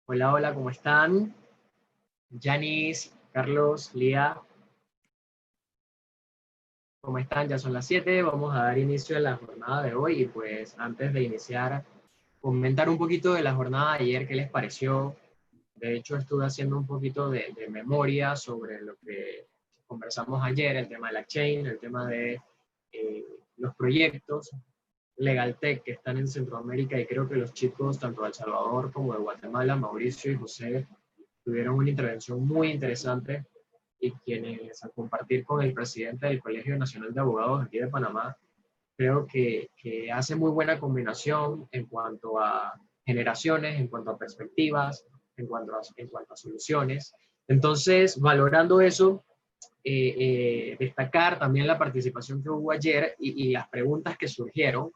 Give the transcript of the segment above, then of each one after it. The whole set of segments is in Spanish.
Hola, hola, ¿cómo están? Yanis, Carlos, Lía, ¿cómo están? Ya son las 7. Vamos a dar inicio a la jornada de hoy y pues antes de iniciar, comentar un poquito de la jornada de ayer, qué les pareció. De hecho, estuve haciendo un poquito de memoria sobre lo que conversamos ayer, el tema de la chain, el tema de eh, los proyectos LegalTech que están en Centroamérica y creo que los chicos, tanto de El Salvador como de Guatemala, Mauricio y José, tuvieron una intervención muy interesante y quienes al compartir con el presidente del Colegio Nacional de Abogados aquí de Panamá, creo que hace muy buena combinación en cuanto a generaciones, en cuanto a perspectivas, en cuanto a soluciones. Entonces, valorando eso, destacar también la participación que hubo ayer y las preguntas que surgieron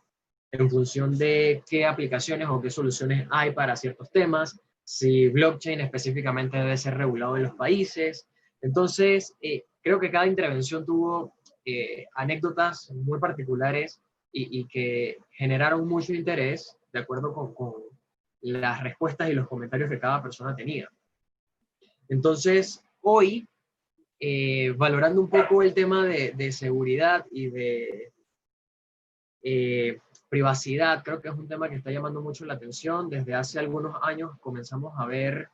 en función de qué aplicaciones o qué soluciones hay para ciertos temas, si blockchain específicamente debe ser regulado en los países. Entonces, creo que cada intervención tuvo anécdotas muy particulares y que generaron mucho interés de acuerdo con las respuestas y los comentarios que cada persona tenía. Entonces, hoy, valorando un poco el tema de seguridad y de eh, privacidad, creo que es un tema que está llamando mucho la atención. Desde hace algunos años comenzamos a ver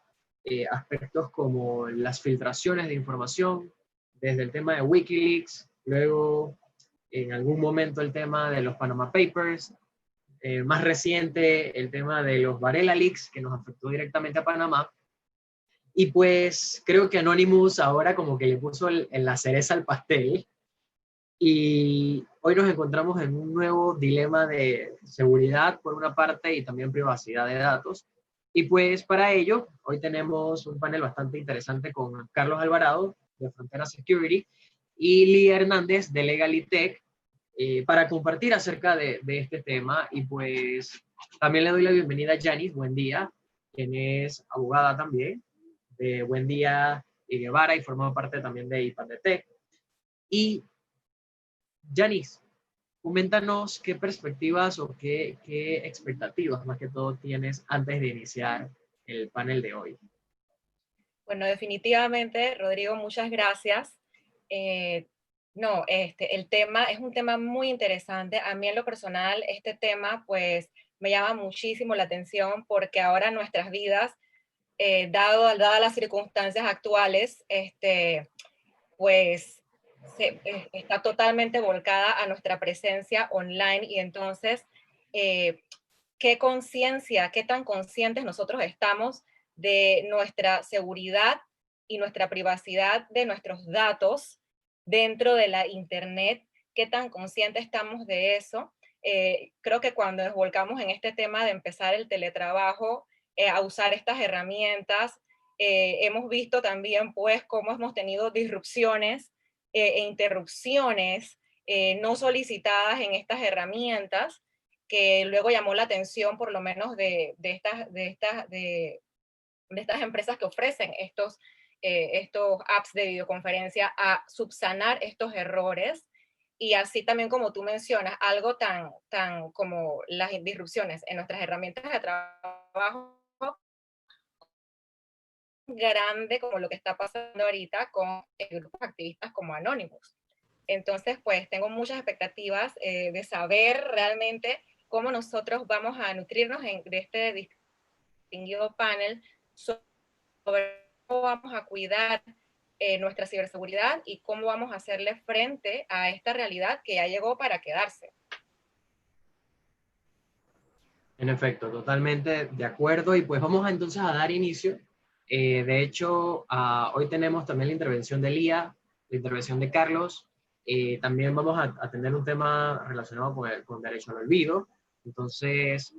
aspectos como las filtraciones de información, desde el tema de Wikileaks, luego en algún momento el tema de los Panama Papers, más reciente el tema de los Varela Leaks, que nos afectó directamente a Panamá. Y pues creo que Anonymous ahora como que le puso la cereza al pastel y hoy nos encontramos en un nuevo dilema de seguridad por una parte y también privacidad de datos. Y pues para ello, hoy tenemos un panel bastante interesante con Carlos Alvarado de Frontera Security y Lía Hernández de Legalitech para compartir acerca de este tema. Y pues también le doy la bienvenida a Yanis, buen día, quien es abogada también de Buen Día y Guevara y forma parte también de IPADETEC. Y Yanis, coméntanos qué perspectivas o qué expectativas más que todo tienes antes de iniciar el panel de hoy. Bueno, definitivamente, Rodrigo, muchas gracias. No, el tema es un tema muy interesante. A mí en lo personal, este tema pues me llama muchísimo la atención porque ahora nuestras vidas, dadas las circunstancias actuales, pues está totalmente volcada a nuestra presencia online y entonces, eh, qué conciencia, qué tan conscientes nosotros estamos de nuestra seguridad y nuestra privacidad de nuestros datos dentro de la Internet, qué tan conscientes estamos de eso. Creo que cuando nos volcamos en este tema de empezar el teletrabajo, a usar estas herramientas, hemos visto también pues cómo hemos tenido disrupciones e interrupciones no solicitadas en estas herramientas que luego llamó la atención por lo menos de estas empresas que ofrecen estos apps de videoconferencia a subsanar estos errores. Y así también como tú mencionas, algo tan como las disrupciones en nuestras herramientas de trabajo grande como lo que está pasando ahorita con grupos activistas como Anonymous. Entonces, pues tengo muchas expectativas de saber realmente cómo nosotros vamos a nutrirnos de este distinguido panel sobre cómo vamos a cuidar nuestra ciberseguridad y cómo vamos a hacerle frente a esta realidad que ya llegó para quedarse. En efecto, totalmente de acuerdo. Y pues vamos entonces a dar inicio. De hecho, hoy tenemos también la intervención de Lía, la intervención de Carlos. También vamos a tener un tema relacionado con derecho al olvido. Entonces,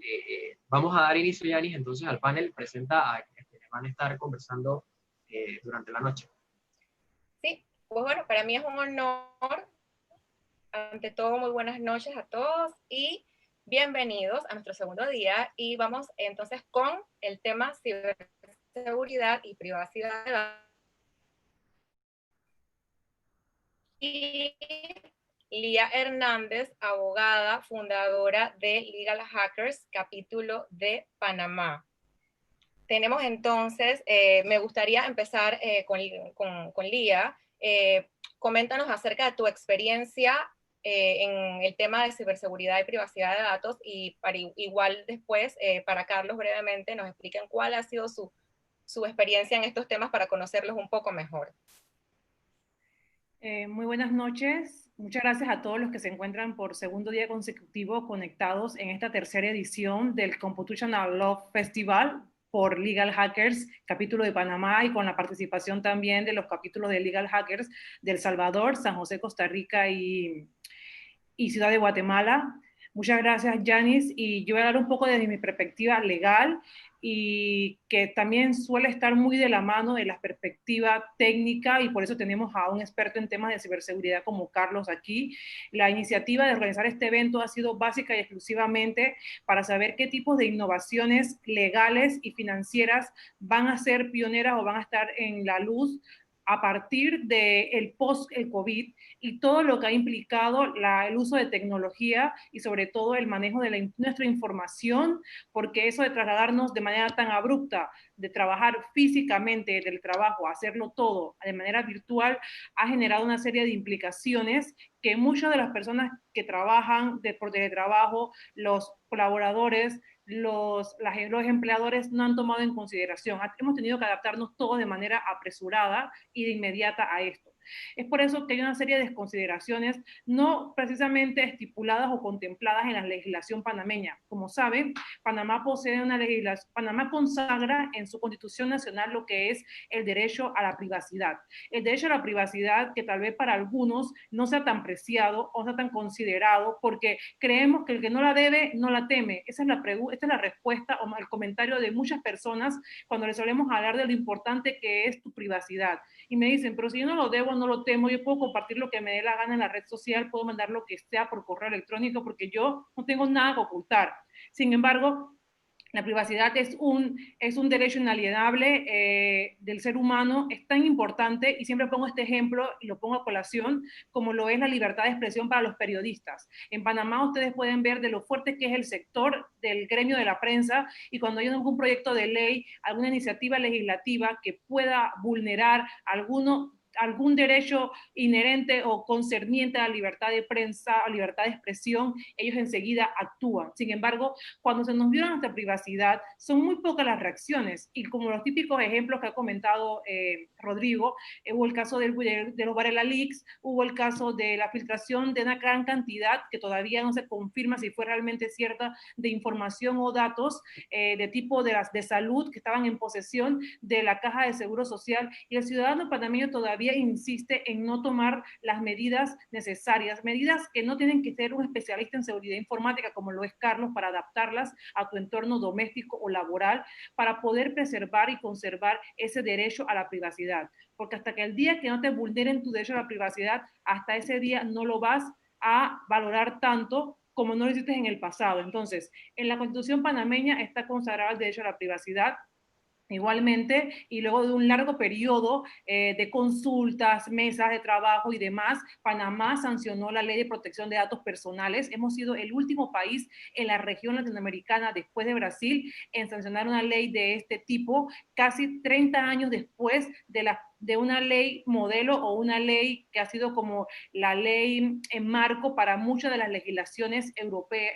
vamos a dar inicio, Yanis, entonces al panel. Presenta a quienes van a estar conversando durante la noche. Sí, pues bueno, para mí es un honor. Ante todo, muy buenas noches a todos y bienvenidos a nuestro segundo día. Y vamos entonces con el tema ciberseguridad y privacidad. Y Lía Hernández, abogada, fundadora de Legal Hackers, capítulo de Panamá. Tenemos entonces, me gustaría empezar con Lía. Coméntanos acerca de tu experiencia en el tema de ciberseguridad y privacidad de datos, y para igual después, para Carlos brevemente, nos expliquen cuál ha sido su experiencia en estos temas para conocerlos un poco mejor. Muy buenas noches. Muchas gracias a todos los que se encuentran por segundo día consecutivo conectados en esta tercera edición del Computational Law Festival por Legal Hackers, capítulo de Panamá, y con la participación también de los capítulos de Legal Hackers de El Salvador, San José, Costa Rica y Ciudad de Guatemala. Muchas gracias, Yanis, y yo voy a dar un poco desde mi perspectiva legal y que también suele estar muy de la mano de la perspectiva técnica, y por eso tenemos a un experto en temas de ciberseguridad como Carlos aquí. La iniciativa de organizar este evento ha sido básica y exclusivamente para saber qué tipos de innovaciones legales y financieras van a ser pioneras o van a estar en la luz a partir del post el COVID y todo lo que ha implicado el uso de tecnología y sobre todo el manejo de nuestra información, porque eso de trasladarnos de manera tan abrupta, de trabajar físicamente del trabajo, hacerlo todo de manera virtual, ha generado una serie de implicaciones que muchas de las personas que trabajan por teletrabajo, los colaboradores, los empleadores no han tomado en consideración. Hemos tenido que adaptarnos todos de manera apresurada y de inmediata a esto. Es por eso que hay una serie de consideraciones no precisamente estipuladas o contempladas en la legislación panameña. Como saben, Panamá posee una legislación, Panamá consagra en su Constitución Nacional lo que es el derecho a la privacidad. El derecho a la privacidad que tal vez para algunos no sea tan preciado o no sea tan considerado porque creemos que el que no la debe no la teme. Esta es la respuesta o el comentario de muchas personas cuando les solemos hablar de lo importante que es tu privacidad. Y me dicen, pero si yo no lo debo, no lo temo, yo puedo compartir lo que me dé la gana en la red social, puedo mandar lo que sea por correo electrónico porque yo no tengo nada que ocultar. Sin embargo, la privacidad es un derecho inalienable del ser humano, es tan importante, y siempre pongo este ejemplo y lo pongo a colación, como lo es la libertad de expresión para los periodistas. En Panamá ustedes pueden ver de lo fuerte que es el sector del gremio de la prensa, y cuando hay algún proyecto de ley, alguna iniciativa legislativa que pueda vulnerar algún derecho inherente o concerniente a la libertad de prensa, a libertad de expresión, ellos enseguida actúan. Sin embargo, cuando se nos viola nuestra privacidad, son muy pocas las reacciones, y como los típicos ejemplos que ha comentado Rodrigo, hubo el caso de los Varela Leaks, hubo el caso de la filtración de una gran cantidad, que todavía no se confirma si fue realmente cierta, de información o datos de tipo de salud que estaban en posesión de la Caja de Seguro Social, y el ciudadano panameño todavía insiste en no tomar las medidas necesarias, medidas que no tienen que ser un especialista en seguridad informática como lo es Carlos para adaptarlas a tu entorno doméstico o laboral, para poder preservar y conservar ese derecho a la privacidad. Porque hasta que el día que no te vulneren tu derecho a la privacidad, hasta ese día no lo vas a valorar tanto como no lo hiciste en el pasado. Entonces, en la Constitución panameña está consagrado el derecho a la privacidad. Igualmente, y luego de un largo periodo de consultas, mesas de trabajo y demás, Panamá sancionó la Ley de Protección de Datos Personales. Hemos sido el último país en la región latinoamericana, después de Brasil, en sancionar una ley de este tipo, casi 30 años después de una ley modelo o una ley que ha sido como la ley en marco para muchas de las legislaciones europeas,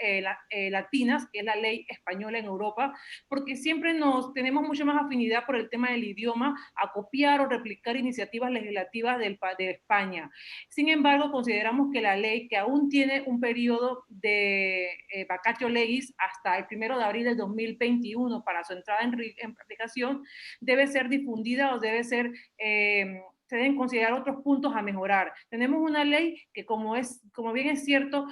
latinas, que es la ley española en Europa, porque siempre tenemos mucho más afinidad por el tema del idioma a copiar o replicar iniciativas legislativas de España. Sin embargo, consideramos que la ley, que aún tiene un periodo de vacatio legis hasta el 1 de abril del 2021 para su entrada en aplicación, debe ser difundida o se deben considerar otros puntos a mejorar. Tenemos una ley que, como bien es cierto,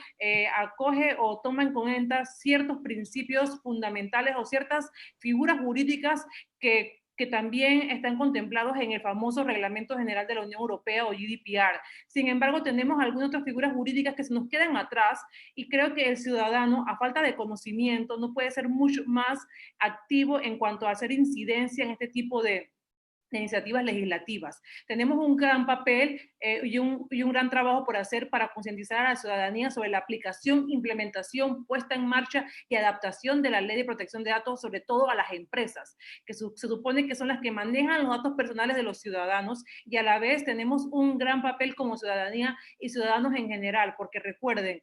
acoge o toma en cuenta ciertos principios fundamentales o ciertas figuras jurídicas que también están contemplados en el famoso Reglamento General de la Unión Europea o GDPR. Sin embargo, tenemos algunas otras figuras jurídicas que se nos quedan atrás, y creo que el ciudadano, a falta de conocimiento, no puede ser mucho más activo en cuanto a hacer incidencia en este tipo de de iniciativas legislativas. Tenemos un gran papel y un gran trabajo por hacer para concientizar a la ciudadanía sobre la aplicación, implementación, puesta en marcha y adaptación de la Ley de Protección de Datos, sobre todo a las empresas, que se supone que son las que manejan los datos personales de los ciudadanos, y a la vez tenemos un gran papel como ciudadanía y ciudadanos en general, porque recuerden,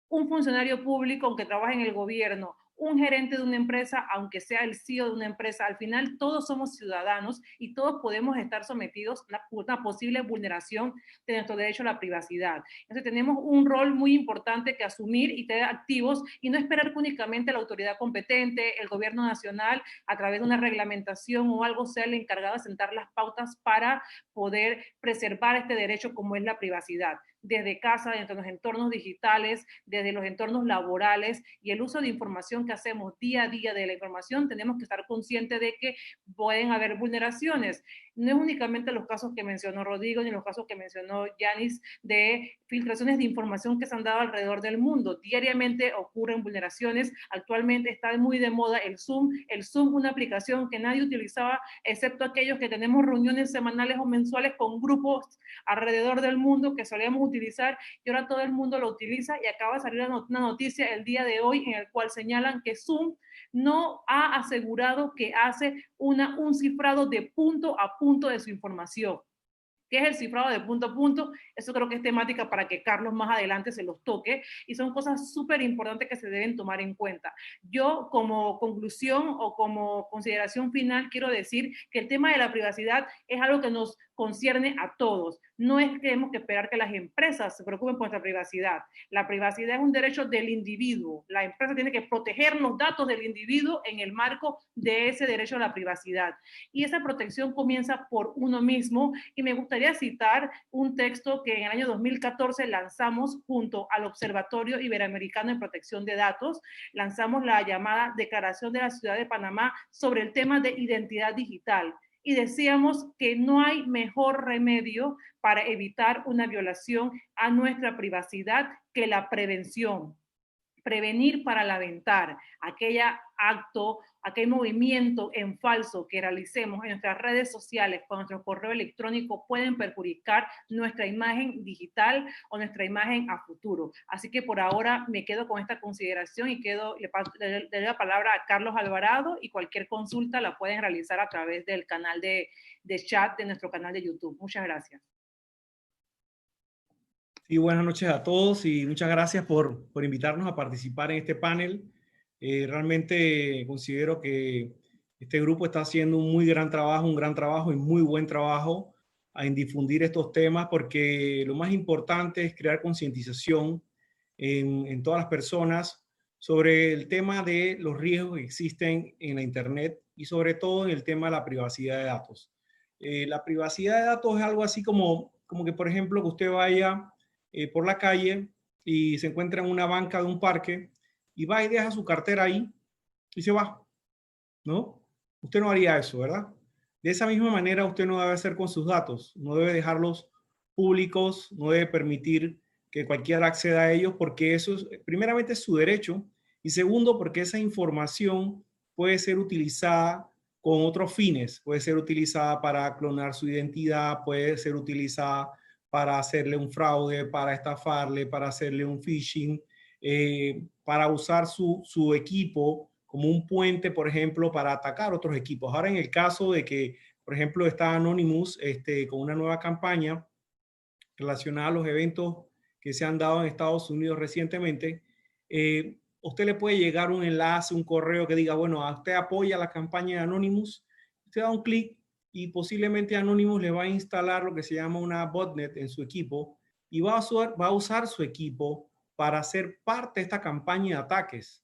un funcionario público, aunque trabaje en el gobierno, un gerente de una empresa, aunque sea el CEO de una empresa, al final todos somos ciudadanos y todos podemos estar sometidos a una posible vulneración de nuestro derecho a la privacidad. Entonces tenemos un rol muy importante que asumir y tener activos, y no esperar que únicamente la autoridad competente, el gobierno nacional, a través de una reglamentación o algo, sea el encargado de sentar las pautas para poder preservar este derecho como es la privacidad. Desde casa, desde los entornos digitales, desde los entornos laborales y el uso de información que hacemos día a día de la información, tenemos que estar conscientes de que pueden haber vulneraciones. No es únicamente los casos que mencionó Rodrigo ni los casos que mencionó Yanis de filtraciones de información que se han dado alrededor del mundo. Diariamente ocurren vulneraciones. Actualmente está muy de moda el Zoom, una aplicación que nadie utilizaba excepto aquellos que tenemos reuniones semanales o mensuales con grupos alrededor del mundo que solíamos utilizar, y ahora todo el mundo lo utiliza, y acaba de salir una noticia el día de hoy en el cual señalan que Zoom no ha asegurado que hace un cifrado de punto a punto de su información. ¿Qué es el cifrado de punto a punto? Eso creo que es temática para que Carlos más adelante se los toque, y son cosas súper importantes que se deben tomar en cuenta. Yo, como conclusión o como consideración final, quiero decir que el tema de la privacidad es algo que nos concierne a todos. No es que tenemos que esperar que las empresas se preocupen por nuestra privacidad. La privacidad es un derecho del individuo. La empresa tiene que proteger los datos del individuo en el marco de ese derecho a la privacidad. Y esa protección comienza por uno mismo, y me gustaría citar un texto que en el año 2014 lanzamos junto al Observatorio Iberoamericano de Protección de Datos. Lanzamos la llamada Declaración de la Ciudad de Panamá sobre el tema de identidad digital, y decíamos que no hay mejor remedio para evitar una violación a nuestra privacidad que la prevención. Prevenir para lamentar. Aquel acto, aquel movimiento en falso que realicemos en nuestras redes sociales con nuestro correo electrónico pueden perjudicar nuestra imagen digital o nuestra imagen a futuro. Así que por ahora me quedo con esta consideración y le doy la palabra a Carlos Alvarado, y cualquier consulta la pueden realizar a través del canal de chat de nuestro canal de YouTube. Muchas gracias. Sí, buenas noches a todos y muchas gracias por invitarnos a participar en este panel. Realmente considero que este grupo está haciendo un muy gran trabajo y muy buen trabajo en difundir estos temas, porque lo más importante es crear concientización en todas las personas sobre el tema de los riesgos que existen en la Internet y sobre todo en el tema de la privacidad de datos. La privacidad de datos es algo así como que, por ejemplo, que usted vaya por la calle y se encuentra en una banca de un parque y va y deja su cartera ahí y se va, ¿no? Usted no haría eso, ¿verdad? De esa misma manera usted no debe hacer con sus datos, no debe dejarlos públicos, no debe permitir que cualquiera acceda a ellos, porque eso es, primeramente, es su derecho, y segundo, porque esa información puede ser utilizada con otros fines, puede ser utilizada para clonar su identidad, puede ser utilizada para hacerle un fraude, para estafarle, para hacerle un phishing, para usar su equipo como un puente, por ejemplo, para atacar otros equipos. Ahora, en el caso de que, por ejemplo, está Anonymous con una nueva campaña relacionada a los eventos que se han dado en Estados Unidos recientemente, usted le puede llegar un enlace, un correo que diga, bueno, usted apoya la campaña de Anonymous, usted da un clic y posiblemente Anonymous le va a instalar lo que se llama una botnet en su equipo, y va a usar su equipo para ser parte de esta campaña de ataques.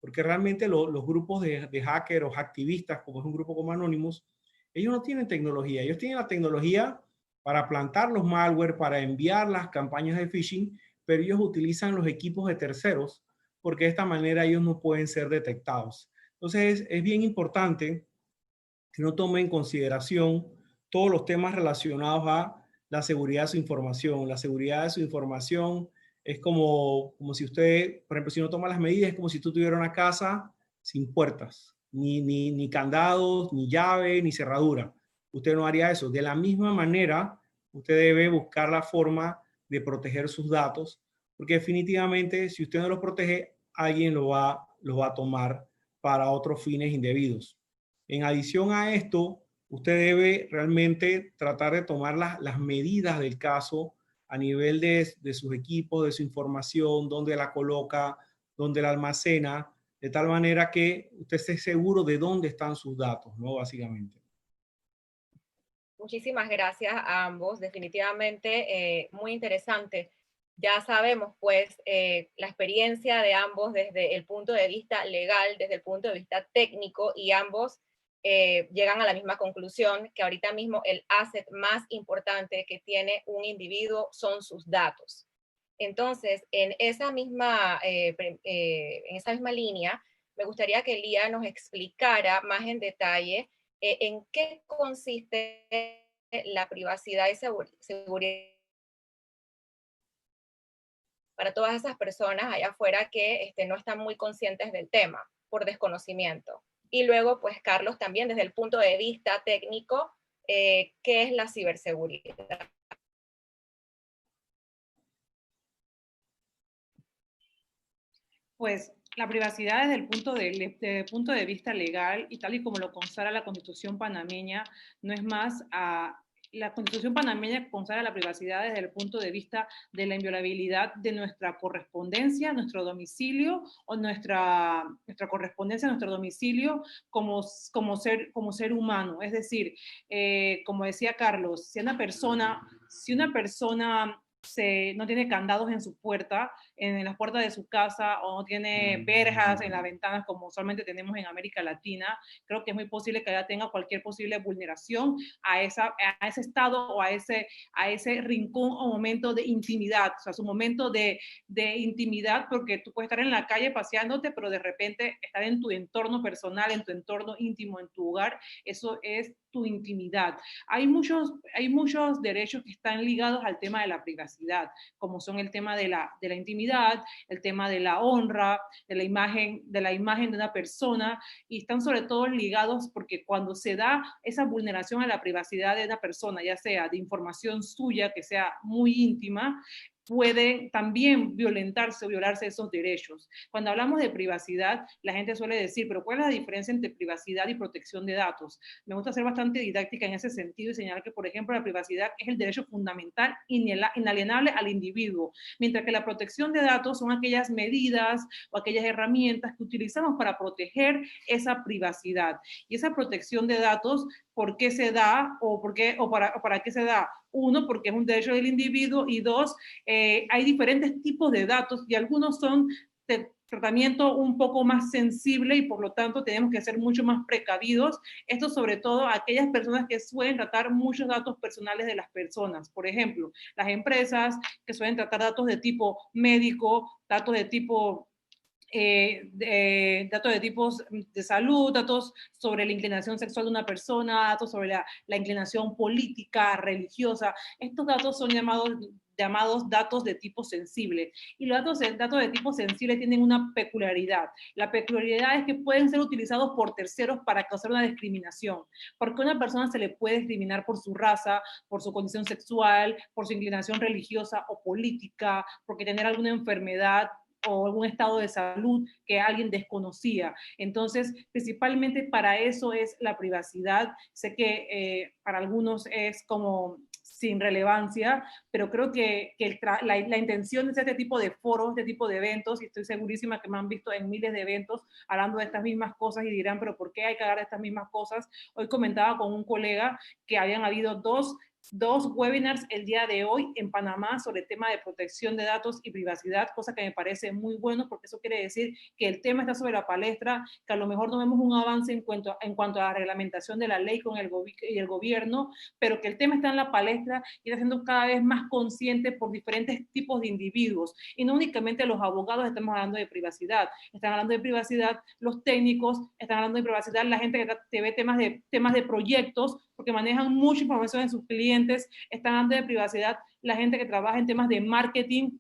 Porque realmente los grupos de hackers o activistas, como es un grupo como Anonymous, ellos no tienen tecnología. Ellos tienen la tecnología para plantar los malware, para enviar las campañas de phishing, pero ellos utilizan los equipos de terceros, porque de esta manera ellos no pueden ser detectados. Entonces es bien importante que no tome en consideración todos los temas relacionados a la seguridad de su información. La seguridad de su información es como si usted, por ejemplo, si no toma las medidas, es como si tú tuvieras una casa sin puertas, ni candados, ni llave, ni cerradura. usted no haría eso. De la misma manera, usted debe buscar la forma de proteger sus datos, porque definitivamente si usted no los protege, alguien lo va a tomar para otros fines indebidos. En adición a esto, usted debe realmente tratar de tomar las medidas del caso a nivel de sus equipos, de su información, dónde la coloca, dónde la almacena, de tal manera que usted esté seguro de dónde están sus datos, ¿no? Básicamente. Muchísimas gracias a ambos, definitivamente muy interesante. Ya sabemos, pues, la experiencia de ambos desde el punto de vista legal, desde el punto de vista técnico, y ambos llegan a la misma conclusión, que ahorita mismo el asset más importante que tiene un individuo son sus datos. Entonces, en esa misma línea, me gustaría que Lía nos explicara más en detalle en qué consiste la privacidad y seguridad para todas esas personas allá afuera que no están muy conscientes del tema por desconocimiento. Y luego, pues, Carlos, también desde el punto de vista técnico, ¿qué es la ciberseguridad? Pues la privacidad desde el punto de vista legal y tal y como lo consagra la Constitución panameña, no es más la Constitución panameña consagra la privacidad desde el punto de vista de la inviolabilidad de nuestra correspondencia, nuestro domicilio o nuestra correspondencia, nuestro domicilio como ser humano. Es decir, como decía Carlos, si una persona no tiene candados en su puerta, en las puertas de su casa, o no tiene verjas en las ventanas como usualmente tenemos en América Latina, creo que es muy posible que ella tenga cualquier posible vulneración a ese estado o a ese rincón o momento de intimidad, o sea, su momento de intimidad, porque tú puedes estar en la calle paseándote, pero de repente estar en tu entorno personal, en tu entorno íntimo, en tu hogar, eso es tu intimidad. Hay muchos derechos que están ligados al tema de la privacidad, como son el tema de la intimidad, el tema de la honra, de la imagen de una persona, y están sobre todo ligados porque cuando se da esa vulneración a la privacidad de una persona, ya sea de información suya que sea muy íntima, puede también violarse esos derechos. Cuando hablamos de privacidad, la gente suele decir, pero ¿cuál es la diferencia entre privacidad y protección de datos? Me gusta ser bastante didáctica en ese sentido y señalar que, por ejemplo, la privacidad es el derecho fundamental inalienable al individuo, mientras que la protección de datos son aquellas medidas o aquellas herramientas que utilizamos para proteger esa privacidad. Y esa protección de datos, ¿por qué se da o para qué se da? Uno, porque es un derecho del individuo, y dos, hay diferentes tipos de datos y algunos son de tratamiento un poco más sensible y por lo tanto tenemos que ser mucho más precavidos. Esto sobre todo a aquellas personas que suelen tratar muchos datos personales de las personas. Por ejemplo, las empresas que suelen tratar datos de tipo médico, datos de tipo datos de tipos de salud, datos sobre la inclinación sexual de una persona, datos sobre la inclinación política, religiosa. Estos datos son llamados datos de tipo sensible. Y los datos de tipo sensible tienen una peculiaridad. La peculiaridad es que pueden ser utilizados por terceros para causar una discriminación. Porque a una persona se le puede discriminar por su raza, por su condición sexual, por su inclinación religiosa o política, porque tener alguna enfermedad o algún estado de salud que alguien desconocía. Entonces, principalmente para eso es la privacidad. Sé que para algunos es como sin relevancia, pero creo que la intención de este tipo de foros, este tipo de eventos, y estoy segurísima que me han visto en miles de eventos hablando de estas mismas cosas y dirán, pero ¿por qué hay que hablar de estas mismas cosas? Hoy comentaba con un colega que habían habido dos webinars el día de hoy en Panamá sobre el tema de protección de datos y privacidad, cosa que me parece muy bueno porque eso quiere decir que el tema está sobre la palestra, que a lo mejor no vemos un avance en cuanto a la reglamentación de la ley con el gobierno, pero que el tema está en la palestra y está siendo cada vez más consciente por diferentes tipos de individuos. Y no únicamente los abogados estamos hablando de privacidad, están hablando de privacidad los técnicos, están hablando de privacidad la gente que ve temas de proyectos, porque manejan mucha información de sus clientes, están hablando de privacidad la gente que trabaja en temas de marketing,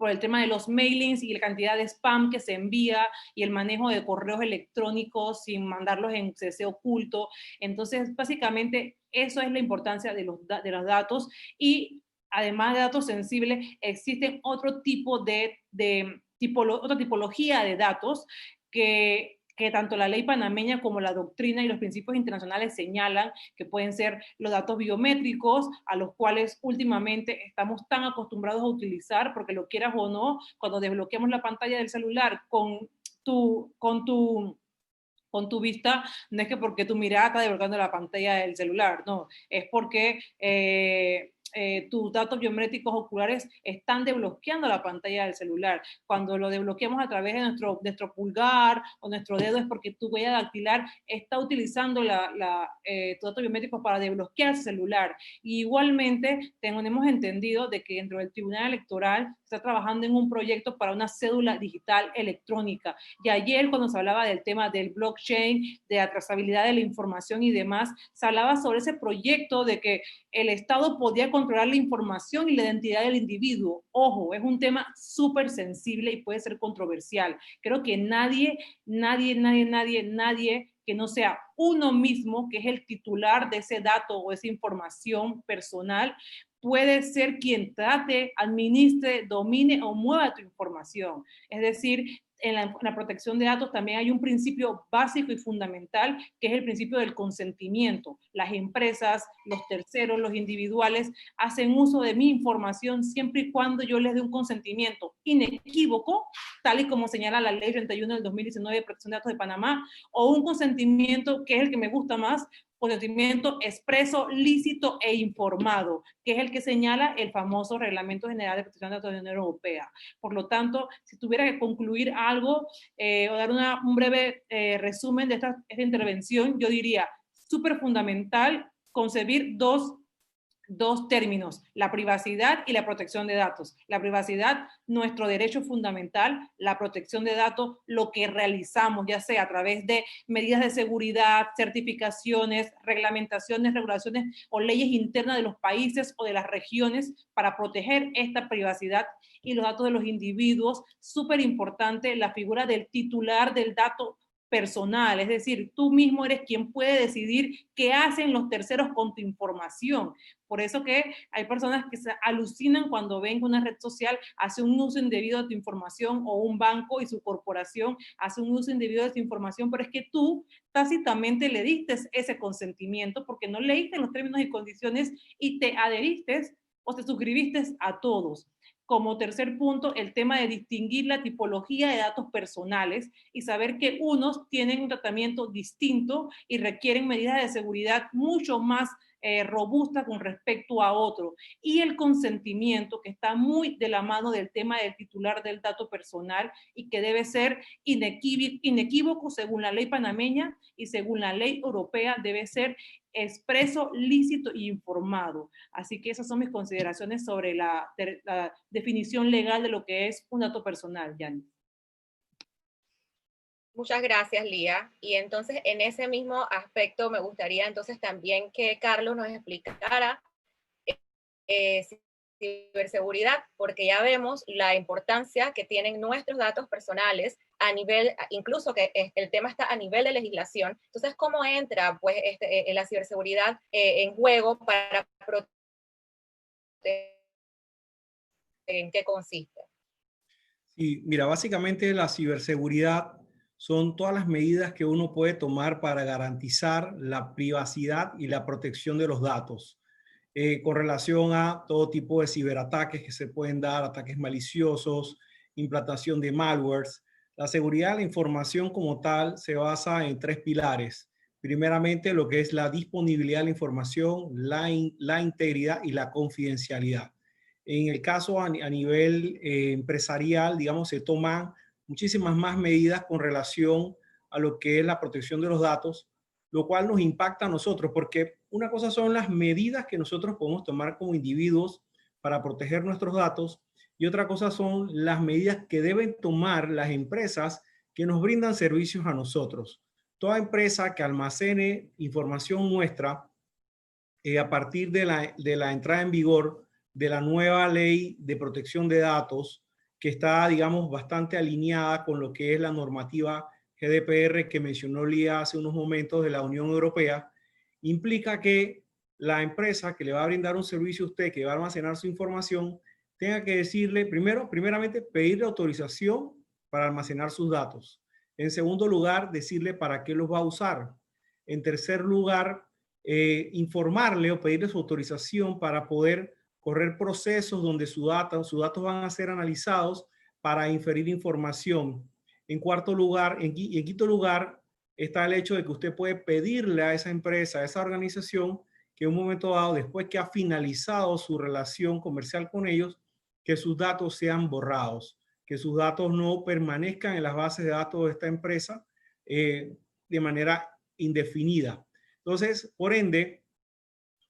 por el tema de los mailings y la cantidad de spam que se envía y el manejo de correos electrónicos sin mandarlos en CC oculto. Entonces, básicamente, eso es la importancia de los datos. Y además de datos sensibles, existen otro tipo otra tipología de datos que tanto la ley panameña como la doctrina y los principios internacionales señalan, que pueden ser los datos biométricos, a los cuales últimamente estamos tan acostumbrados a utilizar, porque lo quieras o no, cuando desbloqueamos la pantalla del celular con tu vista, no es que porque tu mirada está desbloqueando la pantalla del celular, no, es porque tus datos biométricos oculares están desbloqueando la pantalla del celular. Cuando lo desbloqueamos a través de nuestro pulgar o nuestro dedo es porque tu huella dactilar está utilizando tus datos biométricos para desbloquear el celular. Y igualmente tenemos entendido de que dentro del Tribunal Electoral está trabajando en un proyecto para una cédula digital electrónica. Y ayer, cuando se hablaba del tema del blockchain, de la trazabilidad de la información y demás, se hablaba sobre ese proyecto de que el Estado podía controlar la información y la identidad del individuo. Ojo, es un tema súper sensible y puede ser controversial. Creo que nadie que no sea uno mismo, que es el titular de ese dato o esa información personal, puede ser quien trate, administre, domine o mueva tu información. Es decir, en la protección de datos también hay un principio básico y fundamental, que es el principio del consentimiento. Las empresas, los terceros, los individuales, hacen uso de mi información siempre y cuando yo les dé un consentimiento inequívoco, tal y como señala la Ley 31 del 2019 de Protección de Datos de Panamá, o un consentimiento que es el que me gusta más, consentimiento expreso, lícito e informado, que es el que señala el famoso Reglamento General de Protección de Datos de la Unión Europea. Por lo tanto, si tuviera que concluir algo o dar un breve resumen de esta intervención, yo diría, súper fundamental concebir dos términos, la privacidad y la protección de datos. La privacidad, nuestro derecho fundamental, la protección de datos, lo que realizamos, ya sea a través de medidas de seguridad, certificaciones, reglamentaciones, regulaciones o leyes internas de los países o de las regiones para proteger esta privacidad y los datos de los individuos. Súper importante la figura del titular del dato personal, es decir, tú mismo eres quien puede decidir qué hacen los terceros con tu información. Por eso que hay personas que se alucinan cuando ven que una red social hace un uso indebido de tu información, o un banco y su corporación hace un uso indebido de tu información, pero es que tú tácitamente le diste ese consentimiento porque no leíste los términos y condiciones y te adheriste o te suscribiste a todos. Como tercer punto, el tema de distinguir la tipología de datos personales y saber que unos tienen un tratamiento distinto y requieren medidas de seguridad mucho más robusta con respecto a otro. Y el consentimiento, que está muy de la mano del tema del titular del dato personal y que debe ser inequívoco según la ley panameña y según la ley europea, debe ser expreso, lícito e informado. Así que esas son mis consideraciones sobre la definición legal de lo que es un dato personal, Yanni. Muchas gracias, Lía. Y entonces, en ese mismo aspecto, me gustaría entonces también que Carlos nos explicara ciberseguridad, porque ya vemos la importancia que tienen nuestros datos personales a nivel, incluso que el tema está a nivel de legislación. Entonces, ¿cómo entra pues la ciberseguridad en juego para proteger? ¿En qué consiste? Sí, mira, básicamente la ciberseguridad son todas las medidas que uno puede tomar para garantizar la privacidad y la protección de los datos. Con relación a todo tipo de ciberataques que se pueden dar, ataques maliciosos, implantación de malwares. La seguridad de la información como tal se basa en tres pilares. Primeramente, lo que es la disponibilidad de la información, la integridad y la confidencialidad. En el caso a nivel empresarial, digamos, se toman muchísimas más medidas con relación a lo que es la protección de los datos, lo cual nos impacta a nosotros, porque una cosa son las medidas que nosotros podemos tomar como individuos para proteger nuestros datos, y otra cosa son las medidas que deben tomar las empresas que nos brindan servicios a nosotros. Toda empresa que almacene información nuestra a partir de la entrada en vigor de la nueva ley de protección de datos, que está, digamos, bastante alineada con lo que es la normativa GDPR que mencionó Lía hace unos momentos de la Unión Europea. Implica que la empresa que le va a brindar un servicio a usted, que va a almacenar su información, tenga que decirle, primeramente, pedirle autorización para almacenar sus datos. En segundo lugar, decirle para qué los va a usar. En tercer lugar, informarle o pedirle su autorización para poder correr procesos donde sus datos van a ser analizados para inferir información. En cuarto lugar, en quinto lugar, está el hecho de que usted puede pedirle a esa empresa, a esa organización, que en un momento dado, después que ha finalizado su relación comercial con ellos, que sus datos sean borrados, que sus datos no permanezcan en las bases de datos de esta empresa de manera indefinida. Entonces, por ende,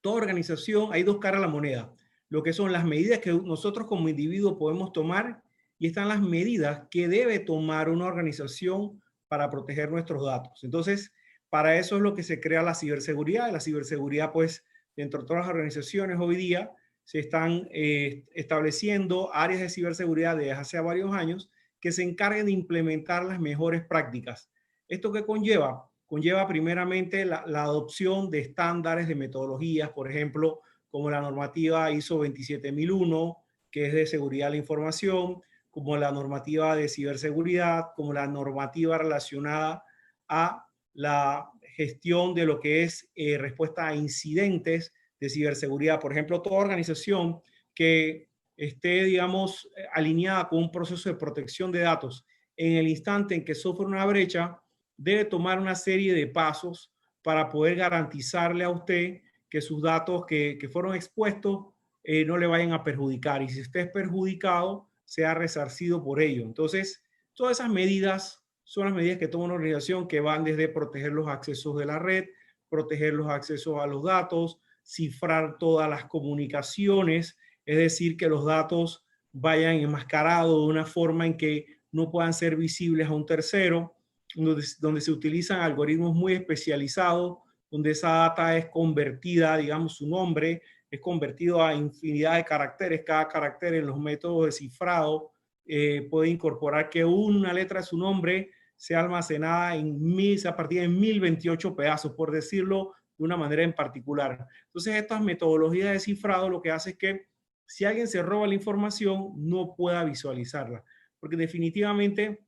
toda organización, hay dos caras a la moneda. Lo que son las medidas que nosotros como individuo podemos tomar y están las medidas que debe tomar una organización para proteger nuestros datos. Entonces, para eso es lo que se crea la ciberseguridad. La ciberseguridad, pues, dentro de todas las organizaciones hoy día se están estableciendo áreas de ciberseguridad desde hace varios años que se encarguen de implementar las mejores prácticas. ¿Esto qué conlleva? Conlleva primeramente la adopción de estándares de metodologías, por ejemplo, como la normativa ISO 27001, que es de seguridad de la información, como la normativa de ciberseguridad, como la normativa relacionada a la gestión de lo que es respuesta a incidentes de ciberseguridad. Por ejemplo, toda organización que esté, digamos, alineada con un proceso de protección de datos, en el instante en que sufre una brecha, debe tomar una serie de pasos para poder garantizarle a usted que sus datos que fueron expuestos no le vayan a perjudicar. Y si usted es perjudicado, sea resarcido por ello. Entonces, todas esas medidas son las medidas que toma una organización que van desde proteger los accesos de la red, proteger los accesos a los datos, cifrar todas las comunicaciones, es decir, que los datos vayan enmascarados de una forma en que no puedan ser visibles a un tercero, donde se utilizan algoritmos muy especializados, donde esa data es convertida, digamos, su nombre es convertido a infinidad de caracteres. Cada carácter en los métodos de cifrado puede incorporar que una letra de su nombre sea almacenada a partir de 1028 pedazos, por decirlo de una manera en particular. Entonces, estas metodologías de cifrado lo que hace es que si alguien se roba la información, no pueda visualizarla, porque definitivamente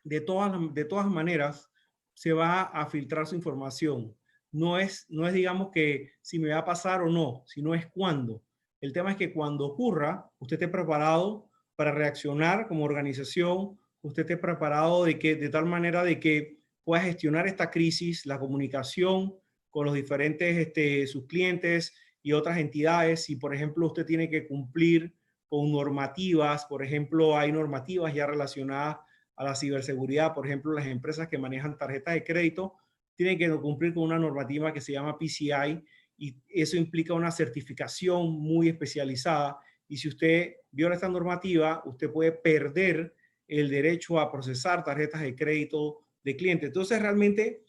de todas maneras se va a filtrar su información. No es, digamos, que si me va a pasar o no, sino es cuándo. El tema es que cuando ocurra, usted esté preparado para reaccionar como organización, usted esté preparado de tal manera de que pueda gestionar esta crisis, la comunicación con los diferentes sus clientes y otras entidades. Si, por ejemplo, usted tiene que cumplir con normativas, por ejemplo, hay normativas ya relacionadas a la ciberseguridad, por ejemplo, las empresas que manejan tarjetas de crédito tienen que cumplir con una normativa que se llama PCI y eso implica una certificación muy especializada y si usted viola esta normativa, usted puede perder el derecho a procesar tarjetas de crédito de clientes. Entonces, realmente,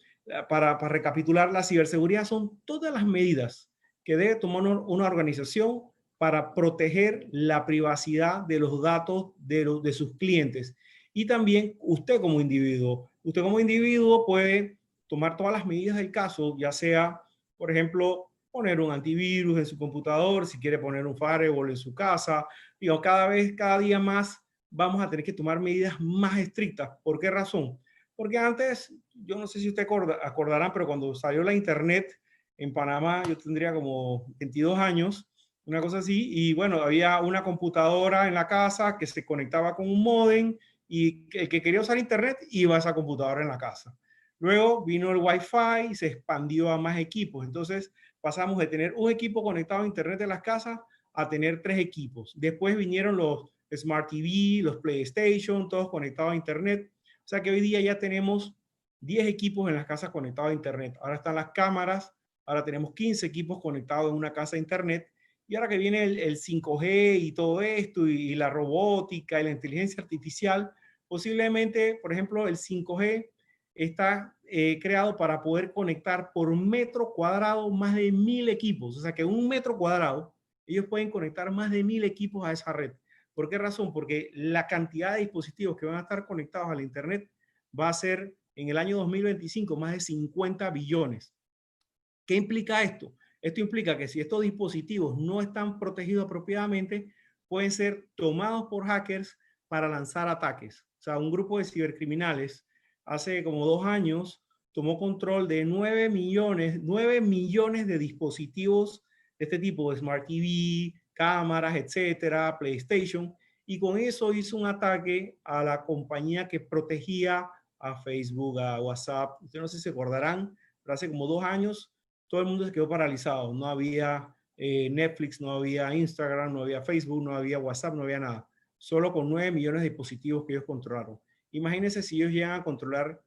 para recapitular, la ciberseguridad son todas las medidas que debe tomar una organización para proteger la privacidad de los datos de sus clientes. Y también usted como individuo. Usted como individuo puede tomar todas las medidas del caso, ya sea, por ejemplo, poner un antivirus en su computador, si quiere poner un firewall en su casa. Digo, cada día más vamos a tener que tomar medidas más estrictas. ¿Por qué razón? Porque antes, yo no sé si usted acordarán, pero cuando salió la internet en Panamá, yo tendría como 22 años, una cosa así, y bueno, había una computadora en la casa que se conectaba con un módem y el que quería usar internet iba a esa computadora en la casa. Luego vino el Wi-Fi y se expandió a más equipos. Entonces pasamos de tener un equipo conectado a internet en las casas a tener 3 equipos. Después vinieron los Smart TV, los PlayStation, todos conectados a internet. O sea que hoy día ya tenemos 10 equipos en las casas conectados a internet. Ahora están las cámaras, ahora tenemos 15 equipos conectados en una casa a internet. Y ahora que viene el 5G y todo esto, y la robótica y la inteligencia artificial, posiblemente, por ejemplo, el 5G está creado para poder conectar por metro cuadrado más de 1000 equipos. O sea que en un metro cuadrado ellos pueden conectar más de 1000 equipos a esa red. ¿Por qué razón? Porque la cantidad de dispositivos que van a estar conectados a la Internet va a ser en el año 2025 más de 50 billones. ¿Qué implica esto? Esto implica que si estos dispositivos no están protegidos apropiadamente, pueden ser tomados por hackers para lanzar ataques. O sea, un grupo de cibercriminales hace como 2 años tomó control de 9 millones de dispositivos de este tipo, de Smart TV, cámaras, etcétera, PlayStation, y con eso hizo un ataque a la compañía que protegía a Facebook, a WhatsApp. Ustedes no sé si se acordarán, pero hace como 2 años todo el mundo se quedó paralizado. No había Netflix, no había Instagram, no había Facebook, no había WhatsApp, no había nada. Solo con 9 millones de dispositivos que ellos controlaron. Imagínense si ellos llegan a controlar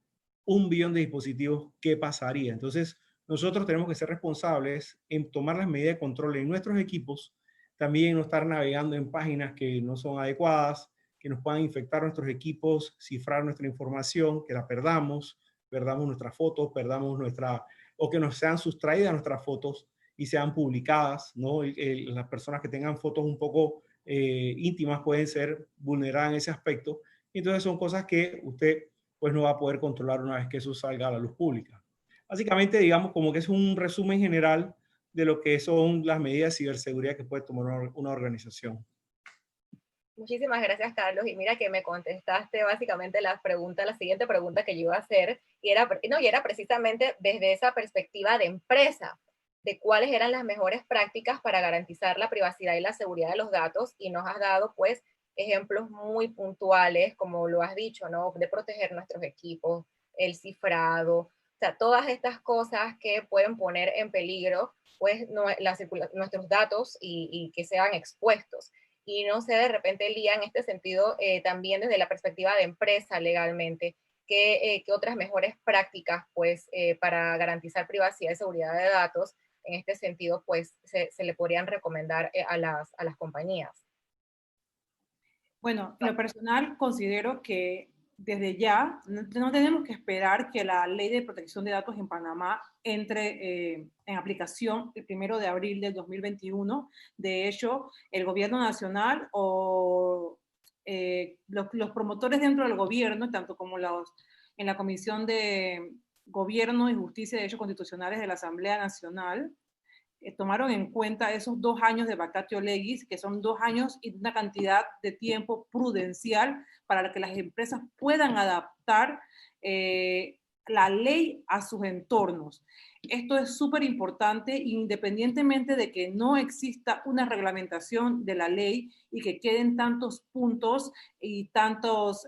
1 billón de dispositivos, ¿qué pasaría? Entonces, nosotros tenemos que ser responsables en tomar las medidas de control en nuestros equipos, también no estar navegando en páginas que no son adecuadas, que nos puedan infectar nuestros equipos, cifrar nuestra información, que la perdamos nuestras fotos, o que nos sean sustraídas nuestras fotos y sean publicadas, ¿no? Las personas que tengan fotos un poco íntimas pueden ser vulneradas en ese aspecto. Entonces son cosas que usted pues no va a poder controlar una vez que eso salga a la luz pública. Básicamente, digamos, como que es un resumen general de lo que son las medidas de ciberseguridad que puede tomar una organización. Muchísimas gracias, Carlos. Y mira que me contestaste básicamente la siguiente pregunta que yo iba a hacer, y era precisamente desde esa perspectiva de empresa, de cuáles eran las mejores prácticas para garantizar la privacidad y la seguridad de los datos, y nos has dado, pues, ejemplos muy puntuales, como lo has dicho, ¿no? De proteger nuestros equipos, el cifrado, o sea, todas estas cosas que pueden poner en peligro, pues, nuestros datos y que sean expuestos. Y no sé, de repente, Lía, en este sentido, también desde la perspectiva de empresa legalmente, ¿qué otras mejores prácticas, pues, para garantizar privacidad y seguridad de datos, en este sentido, pues, se le podrían recomendar a las compañías? Bueno, en lo personal considero que desde ya no tenemos que esperar que la Ley de Protección de Datos en Panamá entre en aplicación el 1 de abril del 2021. De hecho, el gobierno nacional o los promotores dentro del gobierno, tanto como en la Comisión de Gobierno y Justicia y Derechos Constitucionales de la Asamblea Nacional, tomaron en cuenta esos 2 años de vacatio legis, que son 2 años y una cantidad de tiempo prudencial para que las empresas puedan adaptar la ley a sus entornos. Esto es súper importante, independientemente de que no exista una reglamentación de la ley y que queden tantos puntos y tantos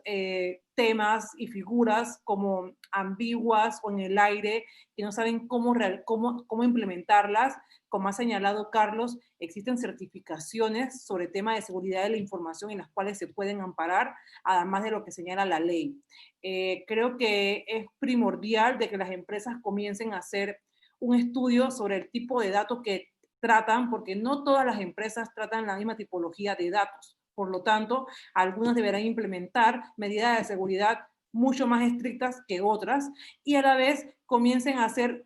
temas y figuras como ambiguas o en el aire, que no saben cómo implementarlas. Como ha señalado Carlos, existen certificaciones sobre temas de seguridad de la información en las cuales se pueden amparar, además de lo que señala la ley. Creo que es primordial de que las empresas comiencen a hacer un estudio sobre el tipo de datos que tratan, porque no todas las empresas tratan la misma tipología de datos. Por lo tanto, algunas deberán implementar medidas de seguridad mucho más estrictas que otras y a la vez comiencen a hacer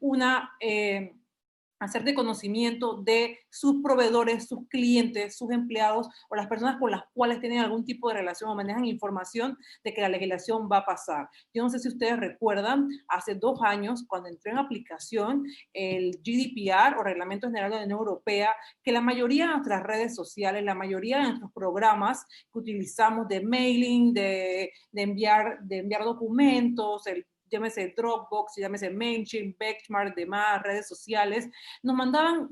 hacer de conocimiento de sus proveedores, sus clientes, sus empleados o las personas con las cuales tienen algún tipo de relación o manejan información de que la legislación va a pasar. Yo no sé si ustedes recuerdan, hace 2 años, cuando entró en aplicación el GDPR o Reglamento General de la Unión Europea, que la mayoría de nuestras redes sociales, la mayoría de nuestros programas que utilizamos de mailing, de enviar documentos, llámese Dropbox, llámese Mailchimp, Benchmark, demás redes sociales, nos mandaban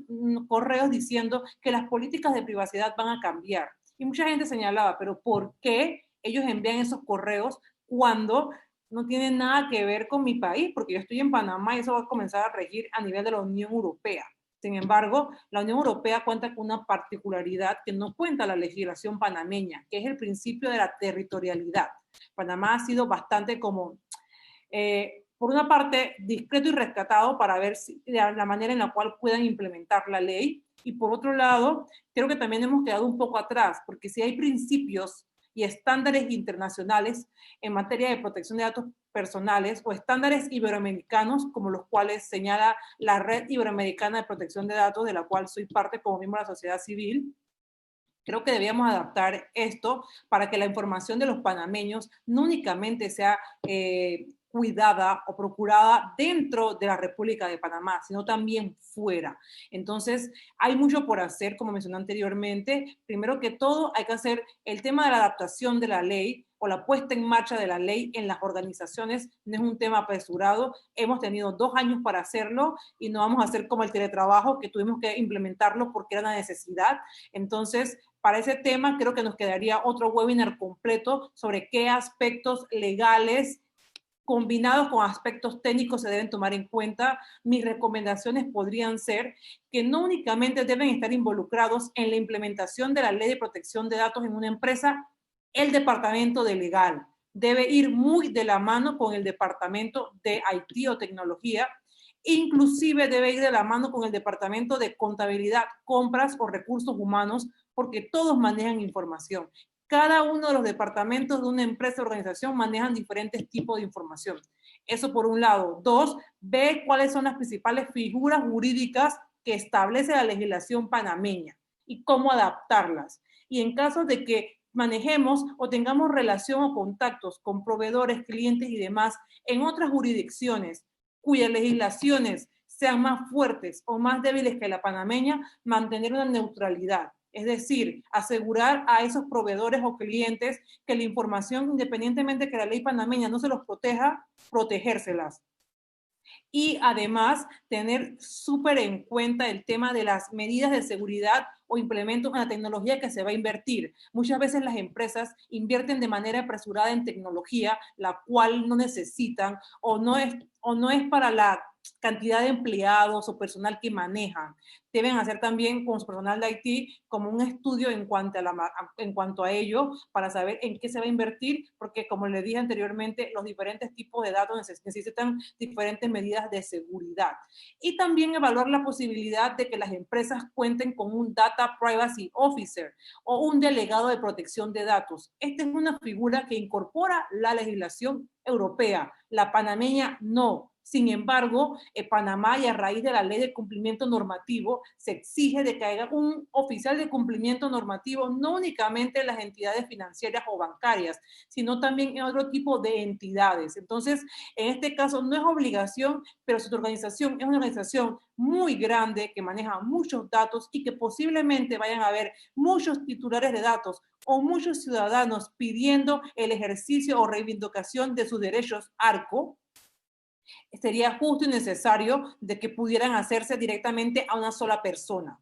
correos diciendo que las políticas de privacidad van a cambiar. Y mucha gente señalaba, pero ¿por qué ellos envían esos correos cuando no tienen nada que ver con mi país? Porque yo estoy en Panamá y eso va a comenzar a regir a nivel de la Unión Europea. Sin embargo, la Unión Europea cuenta con una particularidad que no cuenta la legislación panameña, que es el principio de la territorialidad. Panamá ha sido bastante como por una parte, discreto y rescatado para ver la manera en la cual puedan implementar la ley. Y por otro lado, creo que también hemos quedado un poco atrás, porque si hay principios y estándares internacionales en materia de protección de datos personales o estándares iberoamericanos, como los cuales señala la Red Iberoamericana de Protección de Datos, de la cual soy parte como miembro de la sociedad civil, Creo que debíamos adaptar esto para que la información de los panameños no únicamente sea cuidada o procurada dentro de la República de Panamá, sino también fuera. Entonces, hay mucho por hacer, como mencioné anteriormente. Primero que todo, hay que hacer el tema de la adaptación de la ley o la puesta en marcha de la ley en las organizaciones. No es un tema apresurado. Hemos tenido 2 años para hacerlo y no vamos a hacer como el teletrabajo, que tuvimos que implementarlo porque era una necesidad. Entonces, para ese tema, creo que nos quedaría otro webinar completo sobre qué aspectos legales combinados con aspectos técnicos se deben tomar en cuenta. Mis recomendaciones podrían ser que no únicamente deben estar involucrados en la implementación de la ley de protección de datos en una empresa, el departamento de legal debe ir muy de la mano con el departamento de IT o tecnología, inclusive debe ir de la mano con el departamento de contabilidad, compras o recursos humanos, porque todos manejan información. Cada uno de los departamentos de una empresa o organización manejan diferentes tipos de información. Eso por un lado. 2, ve cuáles son las principales figuras jurídicas que establece la legislación panameña y cómo adaptarlas. Y en caso de que manejemos o tengamos relación o contactos con proveedores, clientes y demás en otras jurisdicciones cuyas legislaciones sean más fuertes o más débiles que la panameña, mantener una neutralidad. Es decir, asegurar a esos proveedores o clientes que la información, independientemente de que la ley panameña no se los proteja, protegérselas. Y además, tener súper en cuenta el tema de las medidas de seguridad o implementos en la tecnología que se va a invertir. Muchas veces las empresas invierten de manera apresurada en tecnología, la cual no necesitan o no es para la cantidad de empleados o personal que manejan. Deben hacer también con su personal de IT como un estudio en cuanto a ello para saber en qué se va a invertir, porque como les dije anteriormente, los diferentes tipos de datos necesitan diferentes medidas de seguridad. Y también evaluar la posibilidad de que las empresas cuenten con un Data Privacy Officer o un delegado de protección de datos. Esta es una figura que incorpora la legislación europea, la panameña no. Sin embargo, en Panamá, y a raíz de la ley de cumplimiento normativo, se exige de que haya un oficial de cumplimiento normativo, no únicamente en las entidades financieras o bancarias, sino también en otro tipo de entidades. Entonces, en este caso no es obligación, pero su organización es una organización muy grande que maneja muchos datos y que posiblemente vayan a haber muchos titulares de datos o muchos ciudadanos pidiendo el ejercicio o reivindicación de sus derechos ARCO. Sería justo y necesario de que pudieran hacerse directamente a una sola persona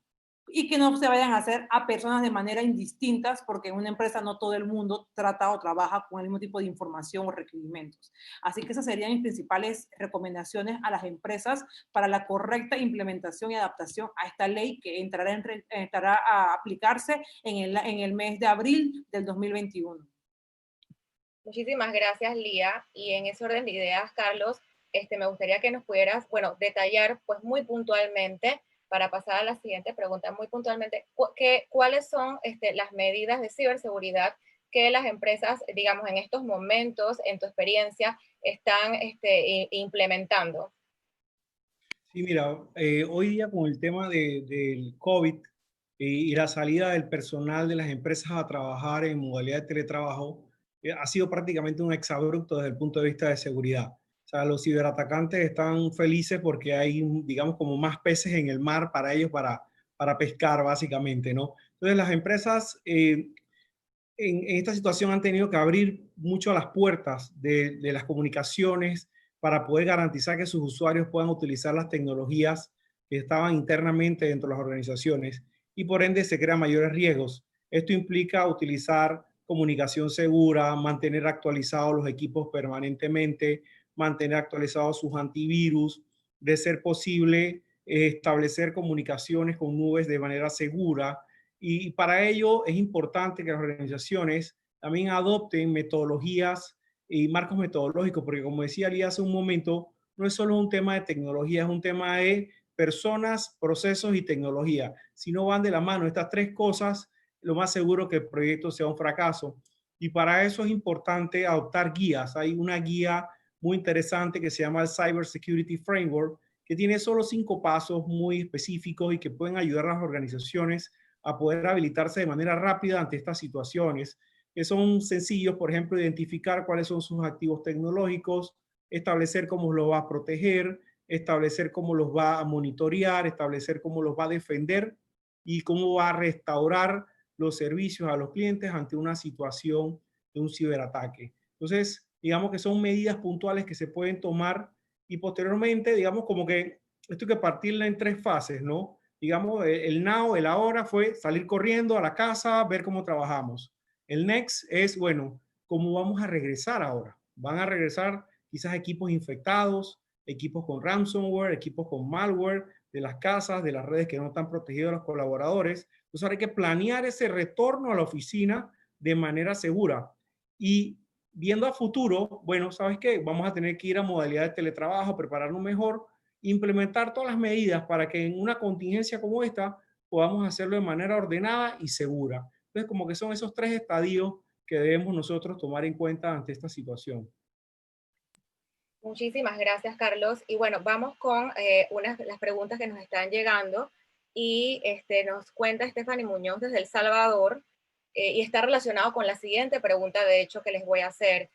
y que no se vayan a hacer a personas de manera indistintas, porque en una empresa no todo el mundo trata o trabaja con el mismo tipo de información o requerimientos. Así que esas serían mis principales recomendaciones a las empresas para la correcta implementación y adaptación a esta ley que entrará a aplicarse en el mes de abril del 2021. Muchísimas gracias, Lía. Y en ese orden de ideas, Carlos, me gustaría que nos pudieras, detallar pues muy puntualmente, para pasar a la siguiente pregunta, muy puntualmente, ¿cuáles son las medidas de ciberseguridad que las empresas, digamos, en estos momentos, en tu experiencia, están implementando? Sí, mira, hoy día con el tema del COVID y la salida del personal de las empresas a trabajar en modalidad de teletrabajo, ha sido prácticamente un exabrupto desde el punto de vista de seguridad. O sea, los ciberatacantes están felices porque hay, digamos, como más peces en el mar para ellos para pescar, básicamente, ¿no? Entonces, las empresas en esta situación han tenido que abrir mucho las puertas de las comunicaciones para poder garantizar que sus usuarios puedan utilizar las tecnologías que estaban internamente dentro de las organizaciones y por ende se crean mayores riesgos. Esto implica utilizar comunicación segura, mantener actualizados los equipos permanentemente, mantener actualizados sus antivirus, de ser posible establecer comunicaciones con nubes de manera segura. Y para ello es importante que las organizaciones también adopten metodologías y marcos metodológicos, porque como decía Ali hace un momento, no es solo un tema de tecnología, es un tema de personas, procesos y tecnología. Si no van de la mano estas tres cosas, lo más seguro que el proyecto sea un fracaso. Y para eso es importante adoptar guías. Hay una guía muy interesante que se llama el Cyber Security Framework, que tiene solo 5 pasos muy específicos y que pueden ayudar a las organizaciones a poder habilitarse de manera rápida ante estas situaciones, que son sencillos, por ejemplo, identificar cuáles son sus activos tecnológicos, establecer cómo los va a proteger, establecer cómo los va a monitorear, establecer cómo los va a defender y cómo va a restaurar los servicios a los clientes ante una situación de un ciberataque. Entonces, digamos que son medidas puntuales que se pueden tomar y posteriormente, digamos, como que esto hay que partirla en 3 fases, ¿no? Digamos, el now, el ahora fue salir corriendo a la casa, ver cómo trabajamos. El next es, bueno, ¿cómo vamos a regresar ahora? Van a regresar quizás equipos infectados, equipos con ransomware, equipos con malware de las casas, de las redes que no están protegidos los colaboradores. Entonces ahora hay que planear ese retorno a la oficina de manera segura. Y viendo a futuro, bueno, ¿sabes qué? Vamos a tener que ir a modalidad de teletrabajo, prepararnos mejor, implementar todas las medidas para que en una contingencia como esta podamos hacerlo de manera ordenada y segura. Entonces, como que son esos 3 estadios que debemos nosotros tomar en cuenta ante esta situación. Muchísimas gracias, Carlos. Y bueno, vamos con las preguntas que nos están llegando. Y nos cuenta Stephanie Muñoz desde El Salvador, y está relacionado con la siguiente pregunta, de hecho, que les voy a hacer.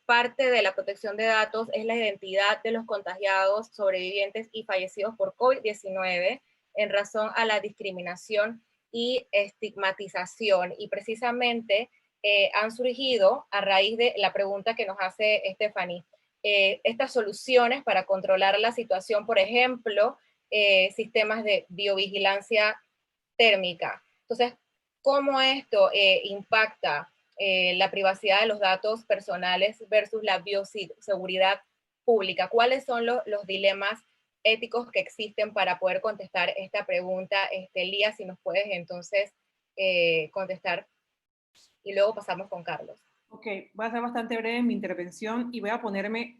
Parte de la protección de datos es la identidad de los contagiados, sobrevivientes y fallecidos por COVID-19 en razón a la discriminación y estigmatización. Y precisamente han surgido a raíz de la pregunta que nos hace Stephanie, estas soluciones para controlar la situación, por ejemplo, sistemas de biovigilancia térmica. Entonces, ¿cómo esto impacta la privacidad de los datos personales versus la bioseguridad pública? ¿Cuáles son los dilemas éticos que existen para poder contestar esta pregunta? Lía, si nos puedes entonces contestar, y luego pasamos con Carlos. Ok, voy a ser bastante breve en mi intervención y voy a ponerme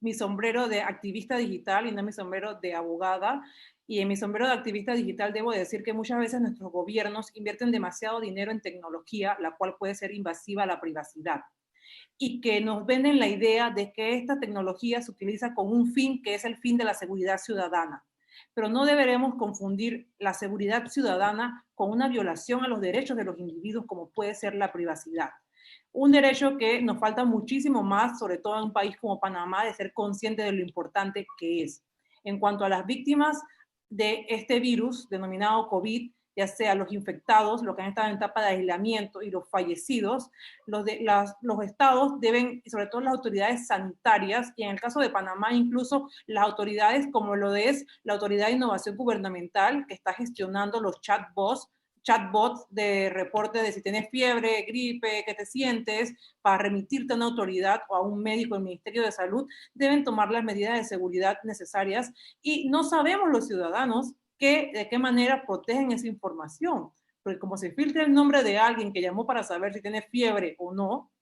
mi sombrero de activista digital y no mi sombrero de abogada. Y en mi sombrero de activista digital debo decir que muchas veces nuestros gobiernos invierten demasiado dinero en tecnología, la cual puede ser invasiva a la privacidad. Y que nos venden la idea de que esta tecnología se utiliza con un fin que es el fin de la seguridad ciudadana. Pero no deberemos confundir la seguridad ciudadana con una violación a los derechos de los individuos como puede ser la privacidad. Un derecho que nos falta muchísimo más, sobre todo en un país como Panamá, de ser consciente de lo importante que es. En cuanto a las víctimas de este virus denominado COVID, ya sea los infectados, los que han estado en etapa de aislamiento y los fallecidos, los estados deben, sobre todo las autoridades sanitarias, y en el caso de Panamá incluso las autoridades como lo es la Autoridad de Innovación Gubernamental, que está gestionando los chatbots de reporte de si tienes fiebre, gripe, qué te sientes, para remitirte a una autoridad o a un médico del Ministerio de Salud, deben tomar las medidas de seguridad necesarias y no sabemos los ciudadanos de qué manera protegen esa información, porque como se filtra el nombre de alguien que llamó para saber si tiene fiebre o no,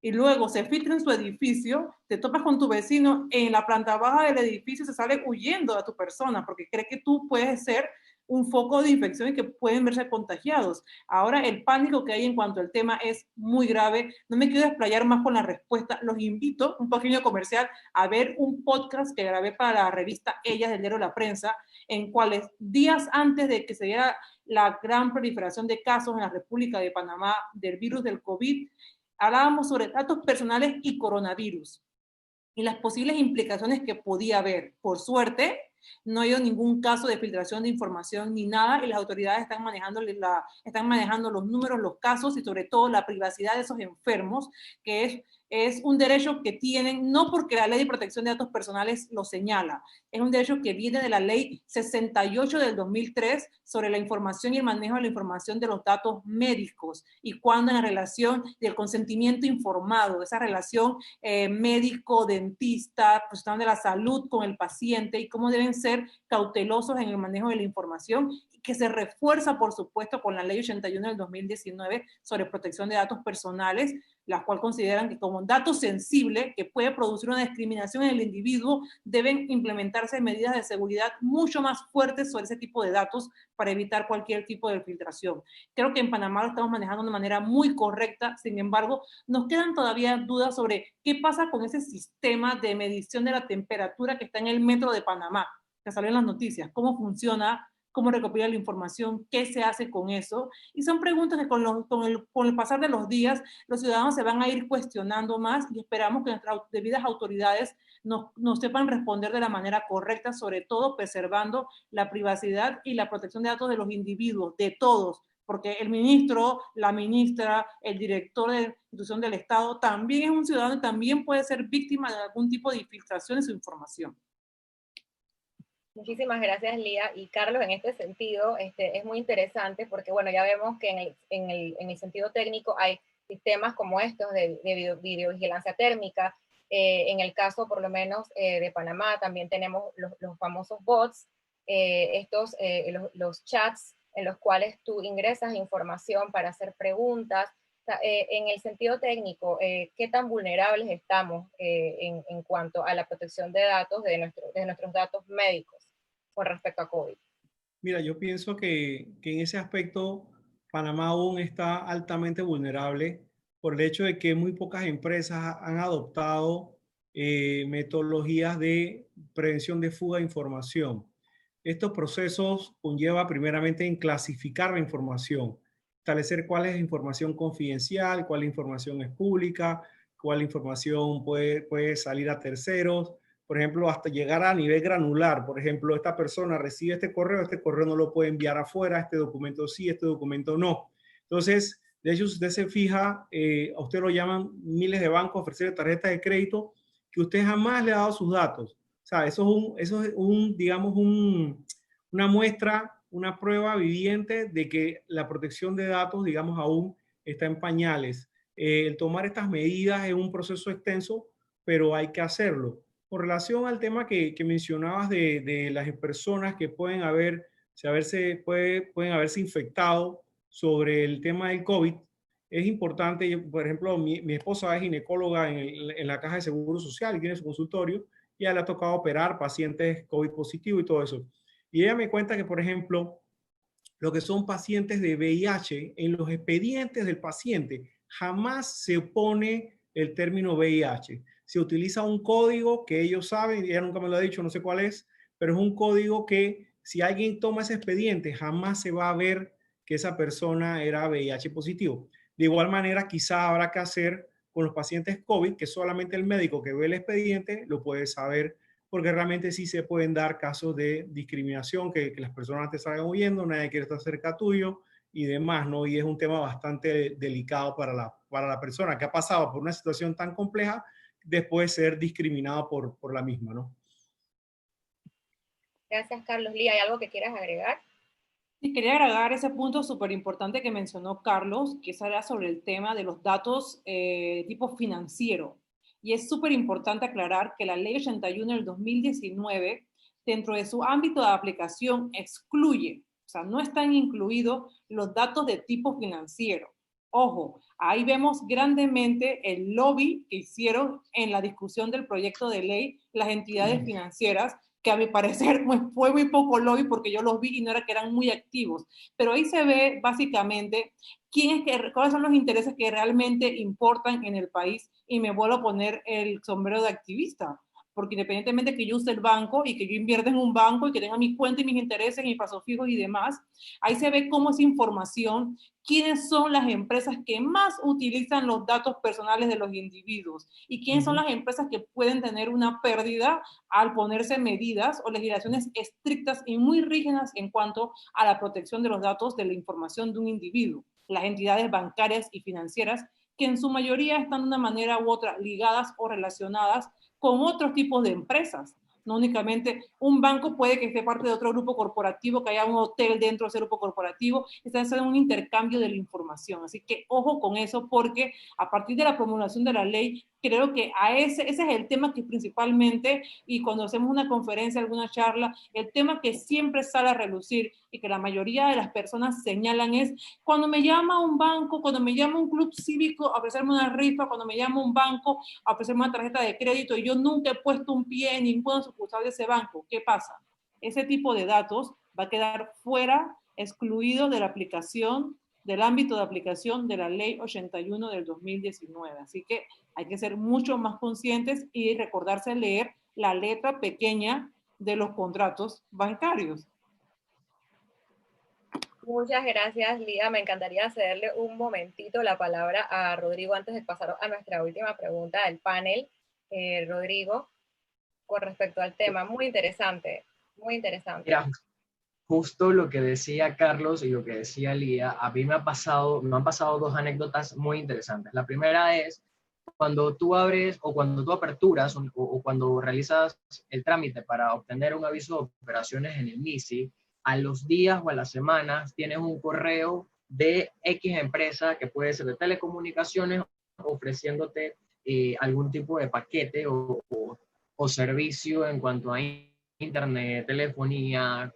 y luego se filtra en su edificio, te topas con tu vecino en la planta baja del edificio, se sale huyendo a tu persona porque cree que tú puedes ser un foco de infección y que pueden verse contagiados. Ahora el pánico que hay en cuanto al tema es muy grave. No me quiero desplayar más con la respuesta. Los invito, un pequeño comercial, a ver un podcast que grabé para la revista Ellas del diario La Prensa, en cuales días antes de que se diera la gran proliferación de casos en la República de Panamá del virus del COVID, hablábamos sobre datos personales y coronavirus y las posibles implicaciones que podía haber. Por suerte, no ha habido ningún caso de filtración de información ni nada, y las autoridades están manejando los números, los casos y sobre todo la privacidad de esos enfermos, que es un derecho que tienen, no porque la Ley de Protección de Datos Personales lo señala, es un derecho que viene de la Ley 68 del 2003 sobre la información y el manejo de la información de los datos médicos, y cuando en la relación del consentimiento informado, esa relación médico-dentista, profesional de la salud con el paciente, y cómo deben ser cautelosos en el manejo de la información, que se refuerza, por supuesto, con la Ley 81 del 2019 sobre protección de datos personales, la cual consideran que como dato sensible que puede producir una discriminación en el individuo, deben implementarse medidas de seguridad mucho más fuertes sobre ese tipo de datos para evitar cualquier tipo de filtración. Creo que en Panamá lo estamos manejando de una manera muy correcta. Sin embargo, nos quedan todavía dudas sobre qué pasa con ese sistema de medición de la temperatura que está en el metro de Panamá, que salió en las noticias, cómo funciona, cómo recopilar la información, qué se hace con eso. Y son preguntas que con el pasar de los días los ciudadanos se van a ir cuestionando más y esperamos que nuestras debidas autoridades nos sepan responder de la manera correcta, sobre todo preservando la privacidad y la protección de datos de los individuos, de todos, porque el ministro, la ministra, el director de la institución del Estado también es un ciudadano y también puede ser víctima de algún tipo de infiltración de su información. Muchísimas gracias, Lía. Y Carlos, en este sentido, es muy interesante porque, bueno, ya vemos que en el sentido técnico hay sistemas como estos de videovigilancia térmica. En el caso, por lo menos, de Panamá, también tenemos los famosos bots, los chats en los cuales tú ingresas información para hacer preguntas. O sea, en el sentido técnico, ¿qué tan vulnerables estamos en cuanto a la protección de datos, de nuestros datos médicos con respecto a COVID? Mira, yo pienso que en ese aspecto Panamá aún está altamente vulnerable por el hecho de que muy pocas empresas han adoptado metodologías de prevención de fuga de información. Estos procesos conlleva primeramente en clasificar la información, establecer cuál es información confidencial, cuál información es pública, cuál información puede salir a terceros, por ejemplo, hasta llegar a nivel granular. Por ejemplo, esta persona recibe este correo no lo puede enviar afuera, este documento sí, este documento no. Entonces, de hecho, si usted se fija, a usted lo llaman miles de bancos a ofrecer tarjetas de crédito que usted jamás le ha dado sus datos. O sea, eso es digamos, una muestra, una prueba viviente de que la protección de datos, digamos, aún está en pañales. El tomar estas medidas es un proceso extenso, pero hay que hacerlo. Con relación al tema que mencionabas de las personas que pueden haberse infectado sobre el tema del COVID, es importante. Por ejemplo, mi esposa es ginecóloga en la Caja de Seguro Social y tiene su consultorio, y a ella le ha tocado operar pacientes COVID positivo y todo eso. Y ella me cuenta que, por ejemplo, lo que son pacientes de VIH, en los expedientes del paciente jamás se pone el término VIH. Se utiliza un código que ellos saben, ella nunca me lo ha dicho, no sé cuál es, pero es un código que si alguien toma ese expediente, jamás se va a ver que esa persona era VIH positivo. De igual manera, quizá habrá que hacer con los pacientes COVID, que solamente el médico que ve el expediente lo puede saber, porque realmente sí se pueden dar casos de discriminación, que las personas te salgan huyendo, nadie quiere estar cerca tuyo y demás, ¿no? Y es un tema bastante delicado para la persona que ha pasado por una situación tan compleja después de ser discriminado por la misma, ¿no? Gracias, Carlos. Lía, ¿hay algo que quieras agregar? Sí, quería agregar ese punto súper importante que mencionó Carlos, que era sobre el tema de los datos de tipo financiero. Y es súper importante aclarar que la Ley 81 del 2019, dentro de su ámbito de aplicación, excluye, o sea, no están incluidos los datos de tipo financiero. Ojo, ahí vemos grandemente el lobby que hicieron en la discusión del proyecto de ley las entidades financieras, que a mi parecer fue muy poco lobby porque yo los vi y no era que eran muy activos. Pero ahí se ve básicamente cuáles son los intereses que realmente importan en el país, y me vuelvo a poner el sombrero de activista, porque independientemente de que yo use el banco y que yo invierta en un banco y que tenga mi cuenta y mis intereses, mis pasos fijos y demás, ahí se ve cómo esa información, quiénes son las empresas que más utilizan los datos personales de los individuos y quiénes son las empresas que pueden tener una pérdida al ponerse medidas o legislaciones estrictas y muy rígidas en cuanto a la protección de los datos de la información de un individuo. Las entidades bancarias y financieras, que en su mayoría están de una manera u otra ligadas o relacionadas con otros tipos de empresas. No únicamente un banco puede que esté parte de otro grupo corporativo, que haya un hotel dentro de ese grupo corporativo, está haciendo un intercambio de la información. Así que ojo con eso, porque a partir de la promulgación de la ley, creo que ese es el tema que principalmente, y cuando hacemos una conferencia, alguna charla, el tema que siempre sale a relucir y que la mayoría de las personas señalan es cuando me llama un banco, cuando me llama un club cívico a ofrecerme una rifa, cuando me llama un banco a ofrecerme una tarjeta de crédito y yo nunca he puesto un pie en ninguna sucursal de ese banco. ¿Qué pasa? Ese tipo de datos va a quedar fuera, excluido de la aplicación, del ámbito de aplicación de la Ley 81 del 2019. Así que hay que ser mucho más conscientes y recordarse leer la letra pequeña de los contratos bancarios. Muchas gracias, Lía. Me encantaría cederle un momentito la palabra a Rodrigo antes de pasar a nuestra última pregunta del panel. Rodrigo, con respecto al tema, muy interesante, muy interesante. Mira, justo lo que decía Carlos y lo que decía Lía, a mí me han pasado dos anécdotas muy interesantes. La primera es cuando tú abres o cuando tú aperturas o cuando realizas el trámite para obtener un aviso de operaciones en el MISI, a los días o a las semanas tienes un correo de X empresa que puede ser de telecomunicaciones ofreciéndote algún tipo de paquete o servicio en cuanto a internet, telefonía,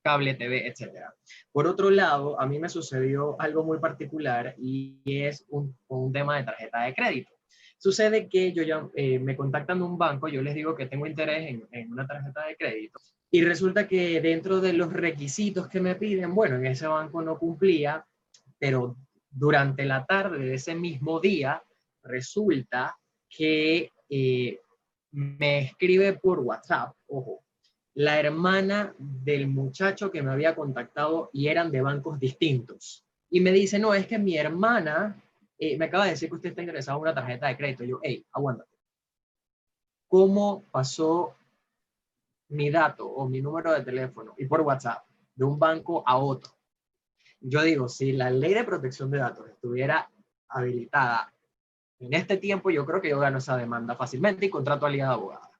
cable TV, etcétera. Por otro lado, a mí me sucedió algo muy particular y es un tema de tarjeta de crédito. Sucede que yo ya me contactan de un banco, yo les digo que tengo interés en una tarjeta de crédito y resulta que dentro de los requisitos que me piden, bueno, en ese banco no cumplía, pero durante la tarde de ese mismo día resulta que me escribe por WhatsApp, ojo, la hermana del muchacho que me había contactado y eran de bancos distintos. Y me dice, no, es que mi hermana me acaba de decir que usted está interesado en una tarjeta de crédito. Y yo, hey, aguántate. ¿Cómo pasó mi dato o mi número de teléfono y por WhatsApp de un banco a otro? Yo digo, si la ley de protección de datos estuviera habilitada en este tiempo, yo creo que yo gano esa demanda fácilmente y contrato a Liga de Abogada.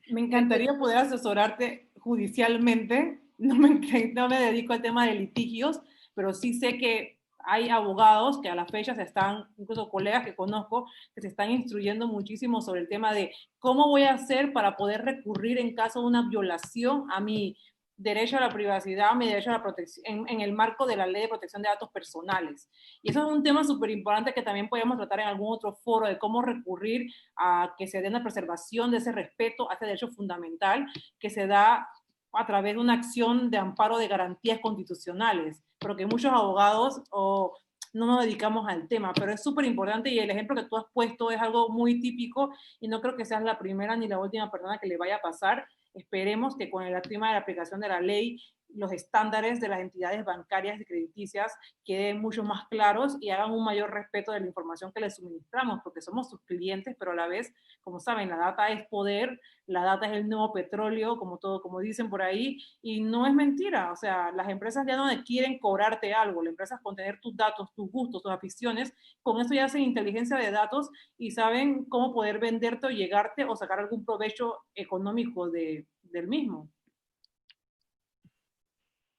Me encantaría poder asesorarte judicialmente. No me dedico al tema de litigios, pero sí sé que hay abogados que a la fecha se están, incluso colegas que conozco, que se están instruyendo muchísimo sobre el tema de cómo voy a hacer para poder recurrir en caso de una violación a mi derecho a la privacidad, a mi derecho a la protección, en el marco de la ley de protección de datos personales. Y eso es un tema súper importante que también podemos tratar en algún otro foro de cómo recurrir a que se dé una preservación de ese respeto a ese derecho fundamental que se da a través de una acción de amparo de garantías constitucionales, pero que muchos abogados no nos dedicamos al tema, pero es súper importante y el ejemplo que tú has puesto es algo muy típico y no creo que seas la primera ni la última persona que le vaya a pasar. Esperemos que con el tema de la aplicación de la ley los estándares de las entidades bancarias y crediticias queden mucho más claros y hagan un mayor respeto de la información que les suministramos, porque somos sus clientes, pero a la vez, como saben, la data es poder, la data es el nuevo petróleo, como dicen por ahí, y no es mentira. O sea, las empresas ya no quieren cobrarte algo, las empresas con tener tus datos, tus gustos, tus aficiones, con eso ya hacen inteligencia de datos y saben cómo poder venderte o llegarte o sacar algún provecho económico del mismo.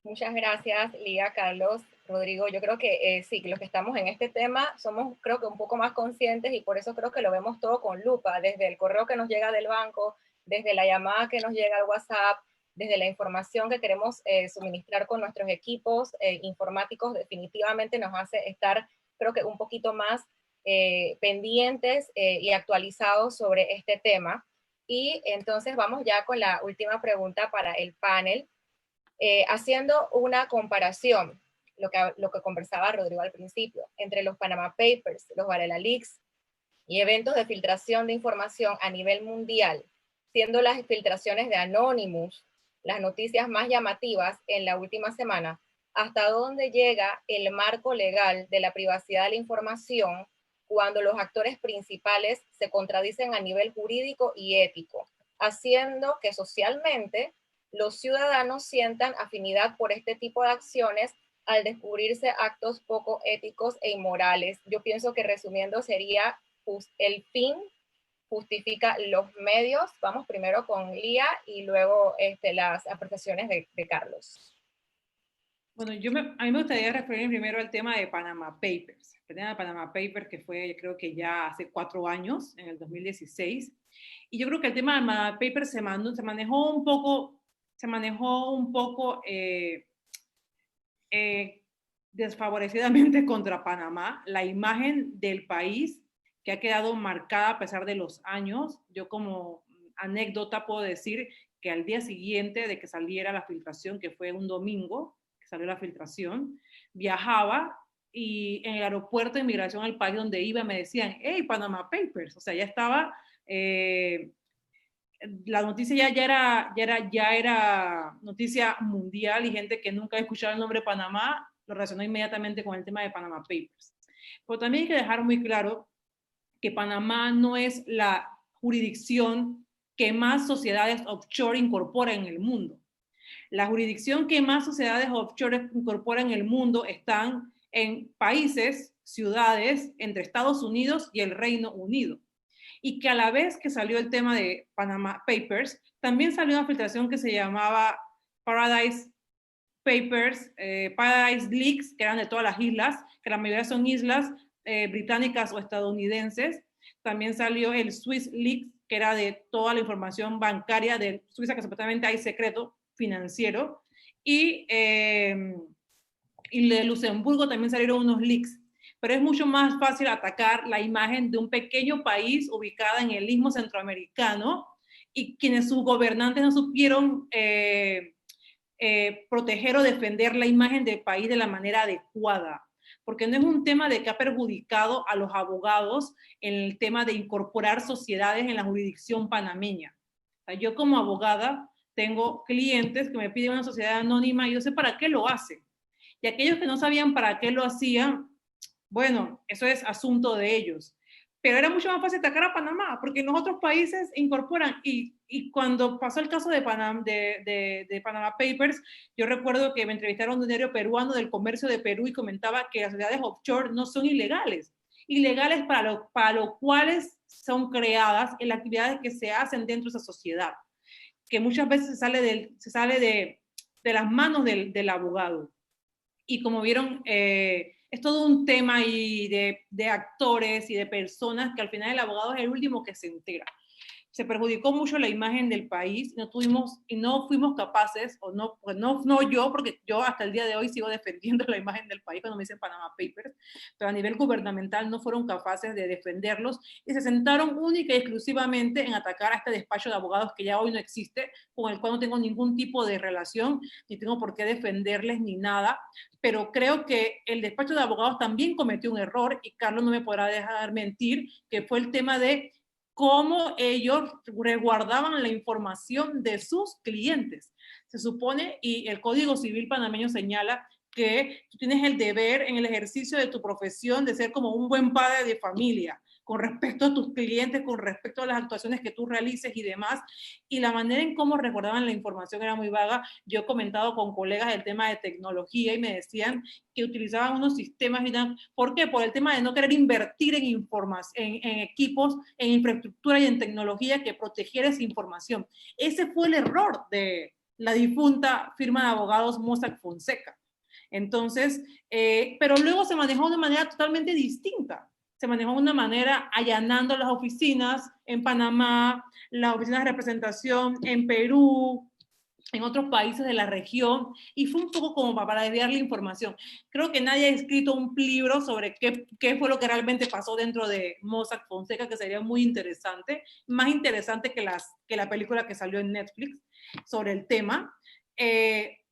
Muchas gracias, Lía, Carlos, Rodrigo. Yo creo que sí, que los que estamos en este tema somos, creo que un poco más conscientes y por eso creo que lo vemos todo con lupa, desde el correo que nos llega del banco, desde la llamada que nos llega al WhatsApp, desde la información que queremos suministrar con nuestros equipos informáticos, definitivamente nos hace estar, creo que un poquito más pendientes y actualizados sobre este tema. Y entonces vamos ya con la última pregunta para el panel. Haciendo una comparación, lo que conversaba Rodrigo al principio, entre los Panama Papers, los Varela Leaks y eventos de filtración de información a nivel mundial, siendo las filtraciones de Anonymous las noticias más llamativas en la última semana, ¿hasta dónde llega el marco legal de la privacidad de la información cuando los actores principales se contradicen a nivel jurídico y ético, haciendo que socialmente los ciudadanos sientan afinidad por este tipo de acciones al descubrirse actos poco éticos e inmorales? Yo pienso que resumiendo sería el fin justifica los medios. Vamos primero con Lía y luego las apreciaciones de Carlos. Bueno, a mí me gustaría referirme primero al tema de Panama Papers. El tema de Panama Papers que fue, creo que ya hace 4 años, en el 2016. Y yo creo que el tema de Panama Papers se manejó un poco desfavorecidamente contra Panamá. La imagen del país que ha quedado marcada a pesar de los años. Yo como anécdota puedo decir que al día siguiente de que saliera la filtración, que fue un domingo, que salió la filtración, viajaba y en el aeropuerto de inmigración al país donde iba me decían, hey, Panama Papers, o sea, ya estaba la noticia ya era noticia mundial y gente que nunca ha escuchado el nombre de Panamá lo relacionó inmediatamente con el tema de Panama Papers. Pero también hay que dejar muy claro que Panamá no es la jurisdicción que más sociedades offshore incorpora en el mundo. La jurisdicción que más sociedades offshore incorpora en el mundo están en países, ciudades, entre Estados Unidos y el Reino Unido. Y que a la vez que salió el tema de Panama Papers, también salió una filtración que se llamaba Paradise Papers, Paradise Leaks, que eran de todas las islas, que la mayoría son islas británicas o estadounidenses. También salió el Swiss Leaks, que era de toda la información bancaria de Suiza, que supuestamente hay secreto financiero. Y de Luxemburgo también salieron unos leaks. Pero es mucho más fácil atacar la imagen de un pequeño país ubicado en el istmo centroamericano y quienes sus gobernantes no supieron proteger o defender la imagen del país de la manera adecuada. Porque no es un tema de que ha perjudicado a los abogados en el tema de incorporar sociedades en la jurisdicción panameña. O sea, yo como abogada tengo clientes que me piden una sociedad anónima y yo sé para qué lo hacen. Y aquellos que no sabían para qué lo hacían, bueno, eso es asunto de ellos. Pero era mucho más fácil atacar a Panamá, porque en los otros países incorporan. Y cuando pasó el caso de Panama Papers, yo recuerdo que me entrevistaron a un diario peruano del comercio de Perú y comentaba que las sociedades offshore no son ilegales. Ilegales para lo cuales son creadas en las actividades que se hacen dentro de esa sociedad, que muchas veces se sale de las manos del abogado. Y como vieron, es todo un tema y de actores y de personas que al final el abogado es el último que se entera. Se perjudicó mucho la imagen del país y no fuimos capaces, o no, pues no yo, porque yo hasta el día de hoy sigo defendiendo la imagen del país cuando me dicen Panama Papers, pero a nivel gubernamental no fueron capaces de defenderlos y se sentaron única y exclusivamente en atacar a este despacho de abogados que ya hoy no existe, con el cual no tengo ningún tipo de relación, ni tengo por qué defenderles ni nada, pero creo que el despacho de abogados también cometió un error y Carlos no me podrá dejar mentir, que fue el tema de cómo ellos resguardaban la información de sus clientes. Se supone, y el Código Civil panameño señala que tú tienes el deber en el ejercicio de tu profesión de ser como un buen padre de familia, con respecto a tus clientes, con respecto a las actuaciones que tú realices y demás, y la manera en cómo recordaban la información era muy vaga. Yo he comentado con colegas el tema de tecnología y me decían que utilizaban unos sistemas, ¿por qué? Por el tema de no querer invertir en información, en equipos, en infraestructura y en tecnología que protegiera esa información. Ese fue el error de la difunta firma de abogados Mossack Fonseca. Entonces, pero luego se manejó de una manera totalmente distinta. Se manejó de una manera allanando las oficinas en Panamá, las oficinas de representación en Perú, en otros países de la región, y fue un poco como para desviar la información. Creo que nadie ha escrito un libro sobre qué fue lo que realmente pasó dentro de Mossack Fonseca, que sería muy interesante, más interesante que la película que salió en Netflix sobre el tema.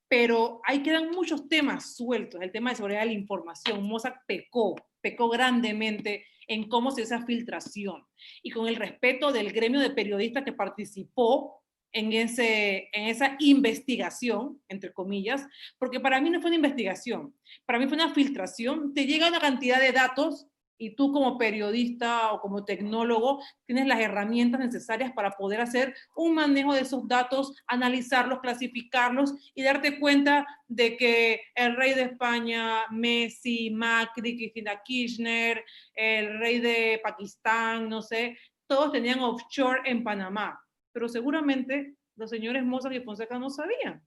Pero ahí quedan muchos temas sueltos. El tema de seguridad de la información. Mossack pecó grandemente en cómo se hizo esa filtración y con el respeto del gremio de periodistas que participó en esa investigación, entre comillas, porque para mí no fue una investigación, para mí fue una filtración. Te llega una cantidad de datos y tú como periodista o como tecnólogo tienes las herramientas necesarias para poder hacer un manejo de esos datos, analizarlos, clasificarlos y darte cuenta de que el rey de España, Messi, Macri, Cristina Kirchner, el rey de Pakistán, no sé, todos tenían offshore en Panamá, pero seguramente los señores Mossack y Fonseca no sabían.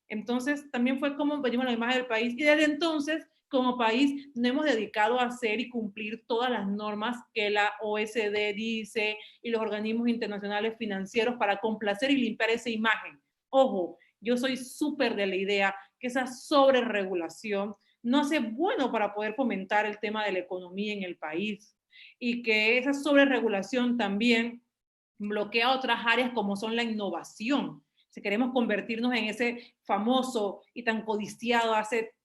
Entonces también fue como venimos a la imagen del país y desde entonces como país nos hemos dedicado a hacer y cumplir todas las normas que la OECD dice y los organismos internacionales financieros para complacer y limpiar esa imagen. Ojo, yo soy súper de la idea que esa sobreregulación no hace bueno para poder fomentar el tema de la economía en el país y que esa sobreregulación también bloquea otras áreas como son la innovación. Si queremos convertirnos en ese famoso y tan codiciado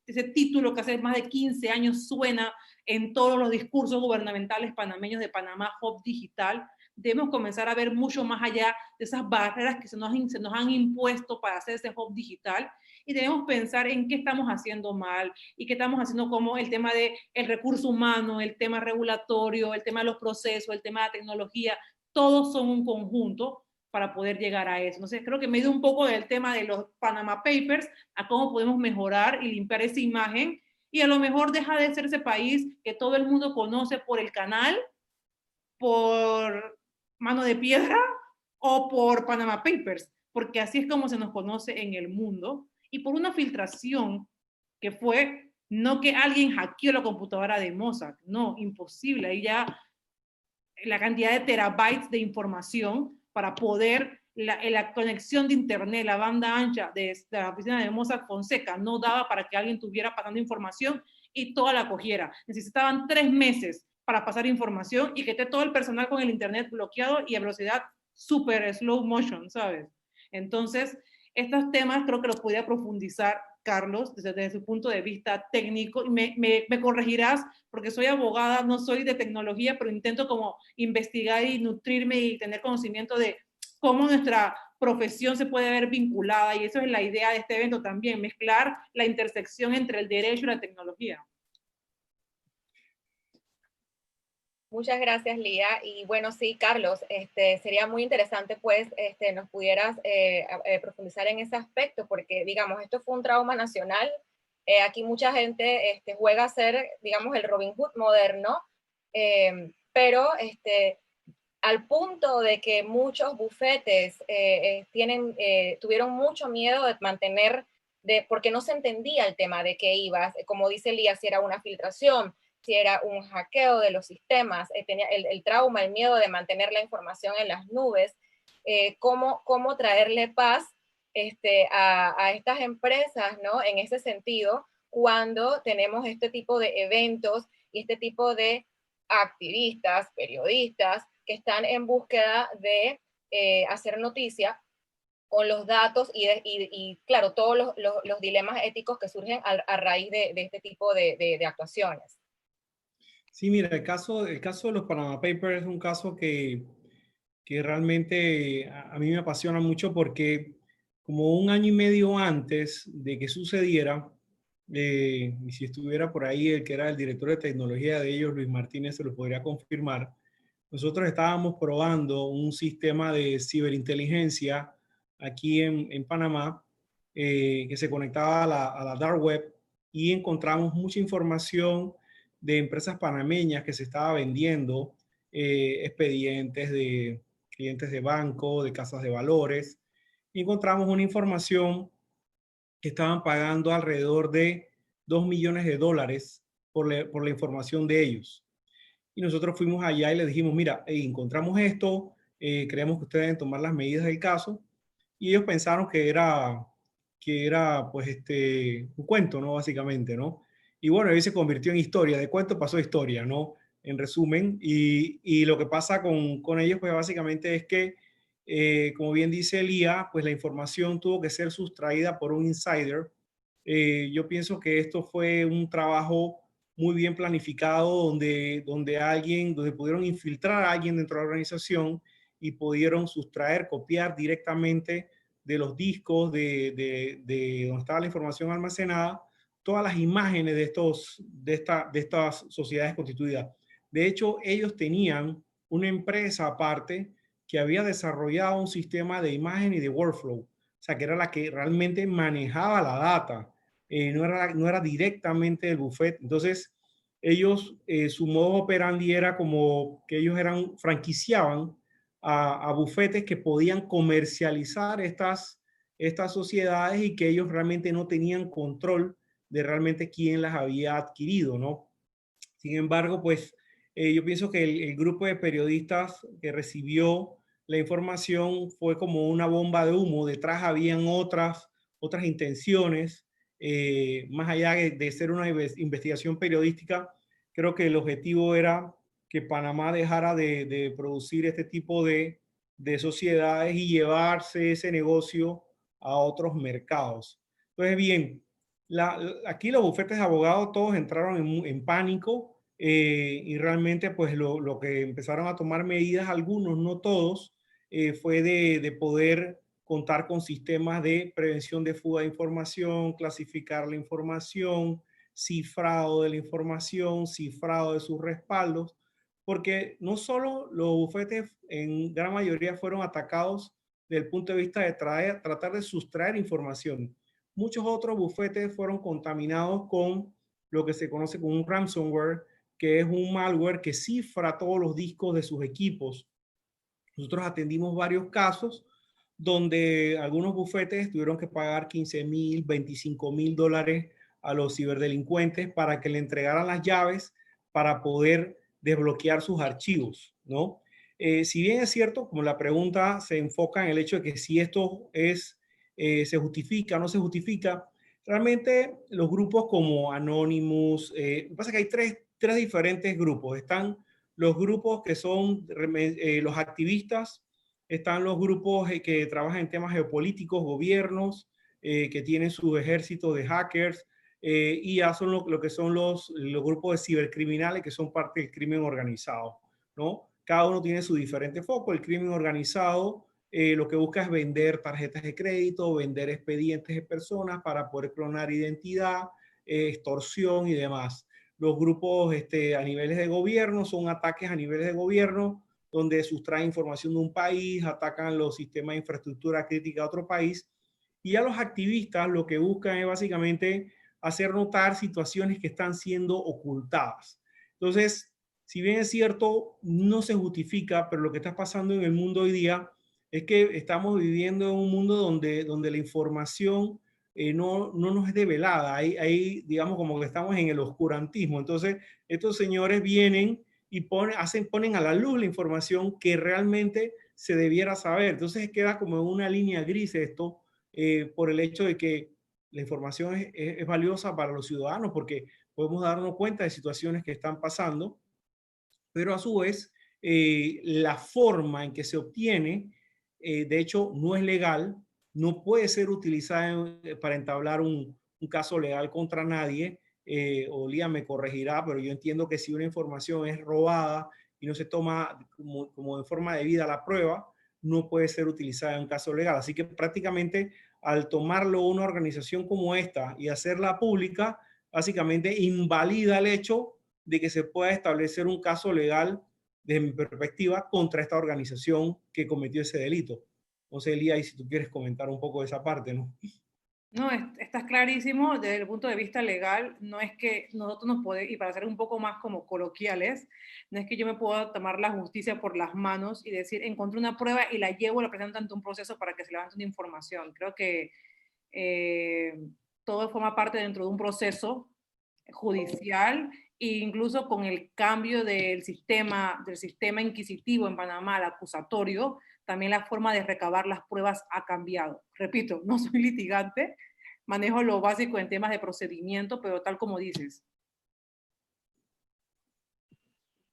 ese título que hace más de 15 años suena en todos los discursos gubernamentales panameños de Panamá Hub Digital, debemos comenzar a ver mucho más allá de esas barreras que se nos han impuesto para hacer ese hub digital, y debemos pensar en qué estamos haciendo mal y qué estamos haciendo, como el tema del recurso humano, el tema regulatorio, el tema de los procesos, el tema de la tecnología, todos son un conjunto para poder llegar a eso. Entonces, creo que me he ido un poco del tema de los Panama Papers a cómo podemos mejorar y limpiar esa imagen, y a lo mejor deja de ser ese país que todo el mundo conoce por el canal, por Mano de Piedra o por Panama Papers, porque así es como se nos conoce en el mundo, y por una filtración que fue, no que alguien hackeó la computadora de Mossack, no, imposible, ahí ya la cantidad de terabytes de información para poder, la conexión de internet, la banda ancha de la oficina de Mossack Fonseca no daba para que alguien tuviera pasando información y toda la cogiera. Necesitaban 3 meses para pasar información y que esté todo el personal con el internet bloqueado y a velocidad super slow motion, ¿sabes? Entonces, estos temas creo que los podía profundizar Carlos desde su punto de vista técnico, y me corregirás porque soy abogada, no soy de tecnología, pero intento como investigar y nutrirme y tener conocimiento de cómo nuestra profesión se puede ver vinculada, y eso es la idea de este evento también, mezclar la intersección entre el derecho y la tecnología. Muchas gracias, Lía. Y bueno, sí, Carlos, sería muy interesante, pues, nos pudieras profundizar en ese aspecto, porque, digamos, esto fue un trauma nacional. Aquí mucha gente juega a ser, digamos, el Robin Hood moderno, pero al punto de que muchos bufetes tuvieron mucho miedo de mantener, porque no se entendía el tema de qué ibas, como dice Lía, si era una filtración, si era un hackeo de los sistemas, tenía el trauma, el miedo de mantener la información en las nubes, cómo traerle paz a estas empresas, ¿no? En ese sentido, cuando tenemos este tipo de eventos y este tipo de activistas, periodistas, que están en búsqueda de hacer noticia con los datos y claro, todos los dilemas éticos que surgen a raíz de este tipo de actuaciones. Sí, mira, el caso de los Panama Papers es un caso que realmente a mí me apasiona mucho, porque como 1 año y medio antes de que sucediera, y si estuviera por ahí el que era el director de tecnología de ellos, Luis Martínez, se lo podría confirmar, nosotros estábamos probando un sistema de ciberinteligencia aquí en Panamá, que se conectaba a la dark web, y encontramos mucha información de empresas panameñas que se estaba vendiendo, expedientes de clientes de banco, de casas de valores, y encontramos una información que estaban pagando alrededor de $2 millones por la información de ellos. Y nosotros fuimos allá y les dijimos, mira, encontramos esto, creemos que ustedes deben tomar las medidas del caso. Y ellos pensaron que era pues un cuento, ¿no? Básicamente, ¿no? Y bueno, ahí se convirtió en historia, de cuento pasó a historia, ¿no? En resumen, y lo que pasa con ellos, pues básicamente es que, como bien dice Elía, pues la información tuvo que ser sustraída por un insider. Yo pienso que esto fue un trabajo muy bien planificado, donde pudieron infiltrar a alguien dentro de la organización y pudieron sustraer, copiar directamente de los discos de donde estaba la información almacenada, todas las imágenes de estas sociedades constituidas. De hecho, ellos tenían una empresa aparte que había desarrollado un sistema de imagen y de workflow, o sea, que era la que realmente manejaba la data, no era directamente del buffet. Entonces, ellos, su modo operandi era como que ellos franquiciaban a bufetes que podían comercializar estas sociedades, y que ellos realmente no tenían control de realmente quién las había adquirido, ¿no? Sin embargo, pues yo pienso que el grupo de periodistas que recibió la información fue como una bomba de humo. Detrás habían otras intenciones, más allá de ser una investigación periodística. Creo que el objetivo era que Panamá dejara de producir este tipo de sociedades y llevarse ese negocio a otros mercados. Entonces, bien, aquí los bufetes de abogados todos entraron en pánico. y realmente pues lo que empezaron a tomar medidas, algunos, no todos, fue de poder contar con sistemas de prevención de fuga de información, clasificar la información, cifrado de la información, cifrado de sus respaldos, porque no solo los bufetes en gran mayoría fueron atacados desde el punto de vista de tratar de sustraer información. Muchos otros bufetes fueron contaminados con lo que se conoce como un ransomware, que es un malware que cifra todos los discos de sus equipos. Nosotros atendimos varios casos donde algunos bufetes tuvieron que pagar 15,000, 25,000 dólares a los ciberdelincuentes para que le entregaran las llaves para poder desbloquear sus archivos, ¿no? Si bien es cierto, como la pregunta se enfoca en el hecho de que si esto se justifica o no se justifica, realmente los grupos como Anonymous, lo que pasa es que hay tres diferentes grupos. Están los grupos que son los activistas, están los grupos que trabajan en temas geopolíticos, gobiernos, que tienen su ejército de hackers, y ya son lo que son los grupos de cibercriminales que son parte del crimen organizado, ¿no? Cada uno tiene su diferente foco. El crimen organizado lo que busca es vender tarjetas de crédito, vender expedientes de personas para poder clonar identidad, extorsión y demás. Los grupos a niveles de gobierno son ataques a niveles de gobierno donde sustraen información de un país, atacan los sistemas de infraestructura crítica de otro país. Y a los activistas lo que buscan es básicamente hacer notar situaciones que están siendo ocultadas. Entonces, si bien es cierto, no se justifica, pero lo que está pasando en el mundo hoy día es que estamos viviendo en un mundo donde la información no nos es develada. Digamos, como que estamos en el oscurantismo. Entonces, estos señores vienen y ponen a la luz la información que realmente se debiera saber. Entonces, queda como en una línea gris esto, por el hecho de que la información es valiosa para los ciudadanos, porque podemos darnos cuenta de situaciones que están pasando, pero a su vez, la forma en que se obtiene, de hecho, no es legal, no puede ser utilizada para entablar un caso legal contra nadie. Olía me corregirá, pero yo entiendo que si una información es robada y no se toma como de forma debida la prueba, no puede ser utilizada en un caso legal. Así que prácticamente al tomarlo una organización como esta y hacerla pública, básicamente invalida el hecho de que se pueda establecer un caso legal, desde mi perspectiva, contra esta organización que cometió ese delito. No sé, Elías, y si tú quieres comentar un poco de esa parte, ¿no? No, estás clarísimo desde el punto de vista legal. No es que nosotros nos podemos, y para ser un poco más como coloquiales, no es que yo me pueda tomar la justicia por las manos y decir, encontré una prueba y la llevo, la presento ante un proceso para que se levante una información. Creo que todo forma parte dentro de un proceso judicial e incluso con el cambio del sistema inquisitivo en Panamá al acusatorio, también la forma de recabar las pruebas ha cambiado. Repito, no soy litigante, manejo lo básico en temas de procedimiento, pero tal como dices.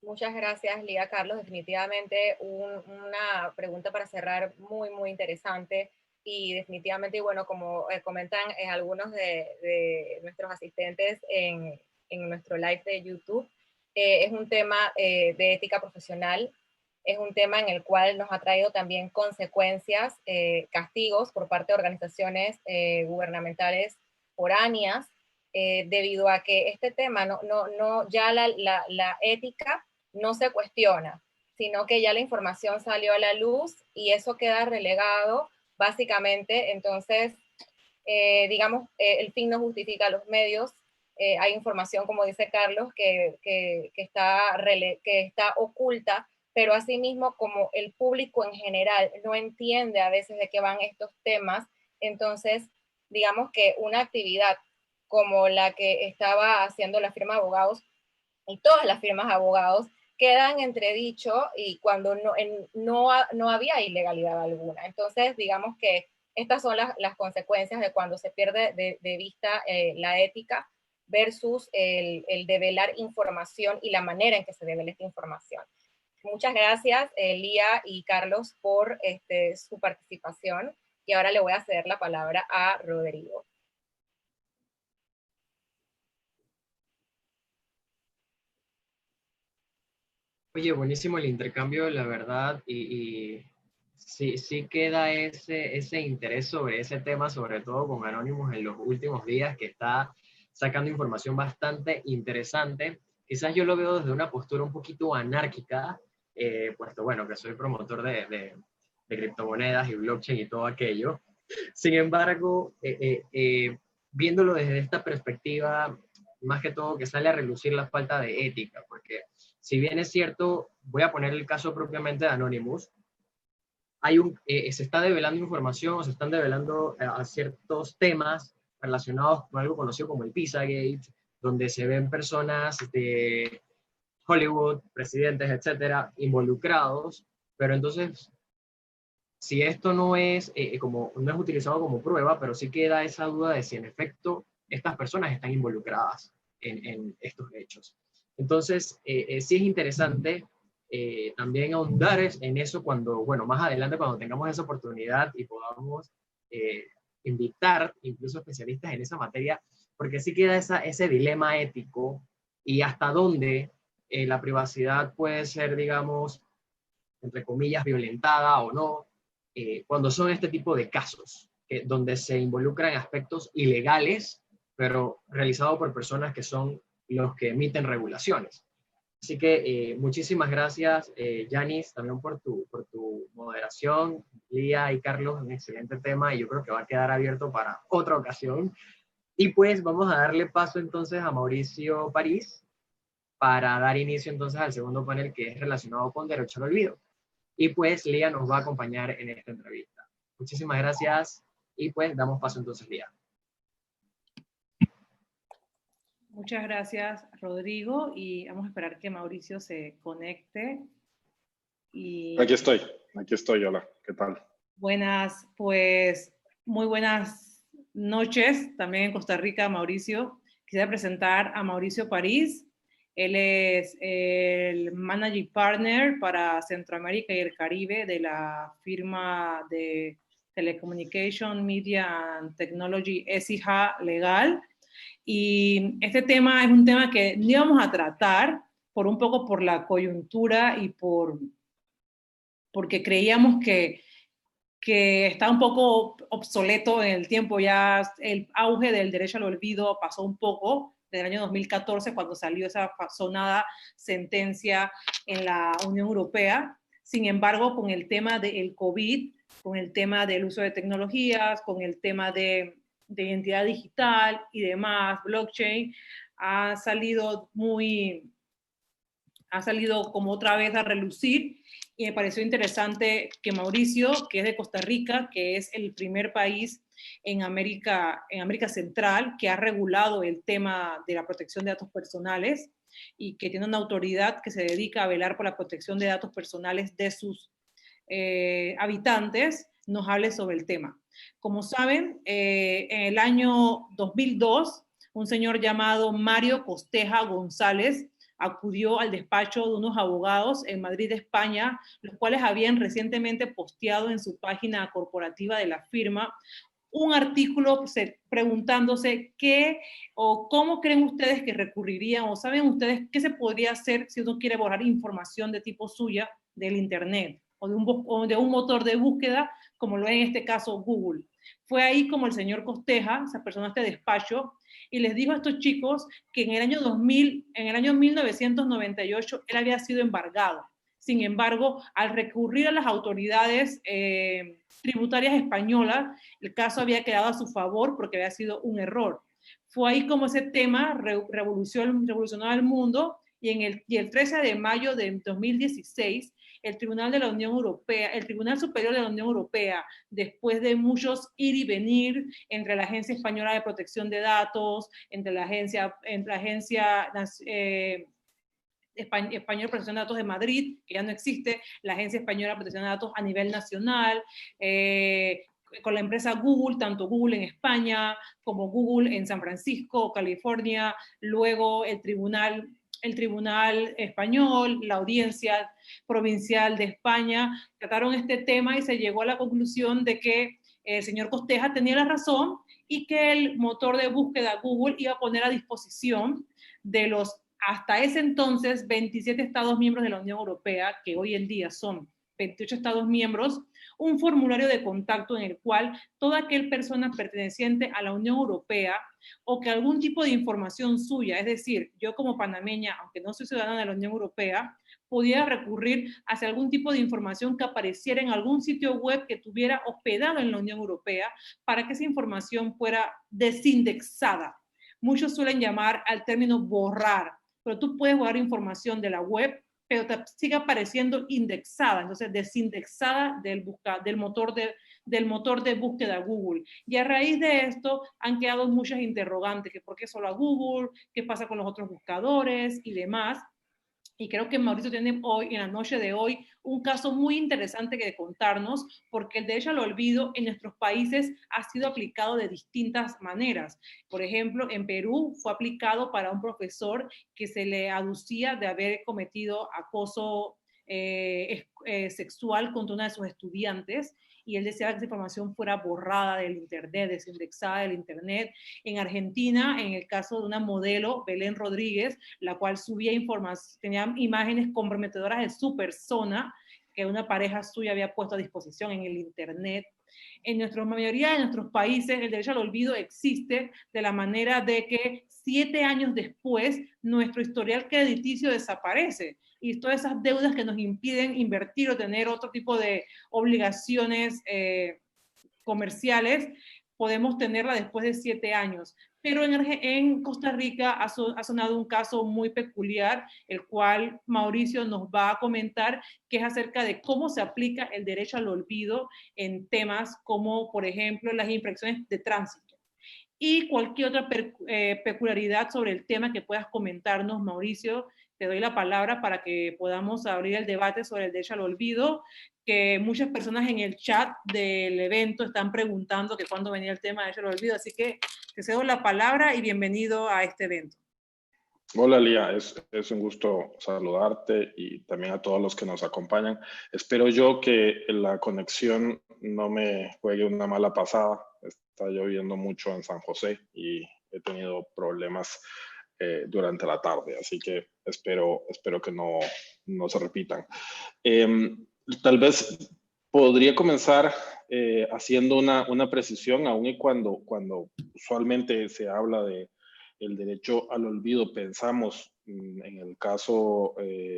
Muchas gracias, Lía Carlos. Definitivamente una pregunta para cerrar muy, muy interesante. Y definitivamente, y bueno, como comentan algunos de nuestros asistentes en nuestro live de YouTube, es un tema de ética profesional, es un tema en el cual nos ha traído también consecuencias, castigos por parte de organizaciones gubernamentales foráneas, debido a que este tema, ya la ética no se cuestiona, sino que ya la información salió a la luz y eso queda relegado básicamente. Entonces, digamos, el fin no justifica los medios. Hay información, como dice Carlos, que está oculta, pero asimismo, como el público en general no entiende a veces de qué van estos temas, entonces, digamos que una actividad como la que estaba haciendo la firma de abogados y todas las firmas de abogados quedan entredicho y cuando no había ilegalidad alguna. Entonces, digamos que estas son las consecuencias de cuando se pierde de vista la ética versus el develar información y la manera en que se devela esta información. Muchas gracias, Lía y Carlos, por su participación. Y ahora le voy a ceder la palabra a Rodrigo. Oye, buenísimo el intercambio, la verdad, y sí, sí queda ese interés sobre ese tema, sobre todo con Anonymous en los últimos días, que está sacando información bastante interesante. Quizás yo lo veo desde una postura un poquito anárquica, puesto, bueno, que soy promotor de criptomonedas y blockchain y todo aquello. Sin embargo, viéndolo desde esta perspectiva, más que todo que sale a relucir la falta de ética, porque si bien es cierto, voy a poner el caso propiamente de Anonymous, se está develando información o se están develando a ciertos temas relacionados con algo conocido como el Pizzagate, donde se ven personas de Hollywood, presidentes, etcétera, involucrados, pero entonces, si esto no es, no es utilizado como prueba, pero sí queda esa duda de si en efecto estas personas están involucradas en estos hechos. Entonces, sí es interesante también ahondar en eso cuando, bueno, más adelante cuando tengamos esa oportunidad y podamos eh, invitar incluso especialistas en esa materia, porque sí queda ese dilema ético y hasta dónde la privacidad puede ser, digamos, entre comillas, violentada o no, cuando son este tipo de casos, donde se involucran aspectos ilegales, pero realizados por personas que son los que emiten regulaciones. Así que muchísimas gracias, Yanis, también por tu moderación. Lía y Carlos, un excelente tema y yo creo que va a quedar abierto para otra ocasión. Y pues vamos a darle paso entonces a Mauricio París para dar inicio entonces al segundo panel que es relacionado con derecho al olvido. Y pues Lía nos va a acompañar en esta entrevista. Muchísimas gracias y pues damos paso entonces, Lía. Muchas gracias, Rodrigo, y vamos a esperar que Mauricio se conecte. Aquí estoy, hola, ¿qué tal? Buenas, pues muy buenas noches también en Costa Rica, Mauricio. Quisiera presentar a Mauricio París. Él es el Managing Partner para Centroamérica y el Caribe de la firma de Telecommunication, Media and Technology SIH Legal. Y este tema es un tema que no íbamos a tratar por un poco por la coyuntura y porque creíamos que está un poco obsoleto en el tiempo. Ya el auge del derecho al olvido pasó un poco del año 2014 cuando salió esa sonada sentencia en la Unión Europea. Sin embargo, con el tema del COVID, con el tema del uso de tecnologías, con el tema de identidad digital y demás, blockchain, ha salido como otra vez a relucir, y me pareció interesante que Mauricio, que es de Costa Rica, que es el primer país en América Central que ha regulado el tema de la protección de datos personales y que tiene una autoridad que se dedica a velar por la protección de datos personales de sus habitantes, nos hable sobre el tema. Como saben, en el año 2002, un señor llamado Mario Costeja González acudió al despacho de unos abogados en Madrid, España, los cuales habían recientemente posteado en su página corporativa de la firma un artículo preguntándose qué o cómo creen ustedes que recurrirían, o saben ustedes qué se podría hacer si uno quiere borrar información de tipo suya del Internet o de un motor de búsqueda, como lo es en este caso Google. Fue ahí como el señor Costeja, esa persona, este despacho, y les dijo a estos chicos que en el año 1998, él había sido embargado. Sin embargo, al recurrir a las autoridades tributarias españolas, el caso había quedado a su favor porque había sido un error. Fue ahí como ese tema revolucionó el mundo, y el 13 de mayo de 2016, el Tribunal Superior de la Unión Europea, después de muchos ir y venir entre la Agencia Española de Protección de Datos, entre la Agencia Española de Protección de Datos de Madrid, que ya no existe, la Agencia Española de Protección de Datos a nivel nacional, con la empresa Google, tanto Google en España como Google en San Francisco, California, luego el Tribunal Español, la Audiencia Provincial de España, trataron este tema y se llegó a la conclusión de que el señor Costeja tenía la razón y que el motor de búsqueda Google iba a poner a disposición de los Hasta ese entonces, 27 Estados miembros de la Unión Europea, que hoy en día son 28 Estados miembros, un formulario de contacto en el cual toda aquella persona perteneciente a la Unión Europea o que algún tipo de información suya, es decir, yo como panameña, aunque no soy ciudadana de la Unión Europea, pudiera recurrir hacia algún tipo de información que apareciera en algún sitio web que tuviera hospedado en la Unión Europea para que esa información fuera desindexada. Muchos suelen llamar al término borrar, pero tú puedes borrar información de la web, pero te sigue apareciendo indexada, entonces desindexada del motor de búsqueda Google. Y a raíz de esto han quedado muchas interrogantes, que por qué solo a Google, qué pasa con los otros buscadores y demás. Y creo que Mauricio tiene hoy, en la noche de hoy, un caso muy interesante que contarnos, porque el derecho al olvido en nuestros países ha sido aplicado de distintas maneras. Por ejemplo, en Perú fue aplicado para un profesor que se le aducía de haber cometido acoso sexual contra una de sus estudiantes, y él deseaba que esa información fuera borrada del internet, desindexada del internet. En Argentina, en el caso de una modelo, Belén Rodríguez, la cual subía información, tenía imágenes comprometedoras de su persona que una pareja suya había puesto a disposición en el internet. En la mayoría de nuestros países el derecho al olvido existe de la manera de que 7 años después nuestro historial crediticio desaparece y todas esas deudas que nos impiden invertir o tener otro tipo de obligaciones comerciales, podemos tenerla después de 7 años. Pero en Costa Rica ha sonado un caso muy peculiar, el cual Mauricio nos va a comentar, que es acerca de cómo se aplica el derecho al olvido en temas como, por ejemplo, las infracciones de tránsito. Y cualquier otra peculiaridad sobre el tema que puedas comentarnos, Mauricio, te doy la palabra para que podamos abrir el debate sobre el derecho al olvido, que muchas personas en el chat del evento están preguntando que cuándo venía el tema del derecho al olvido, así que te cedo la palabra y bienvenido a este evento. Hola Lía, es un gusto saludarte y también a todos los que nos acompañan. Espero yo que la conexión no me juegue una mala pasada. Está lloviendo mucho en San José y he tenido problemas durante la tarde, así que espero que no se repitan. Tal vez podría comenzar haciendo una precisión, aun y cuando usualmente se habla de el derecho al olvido, pensamos en el caso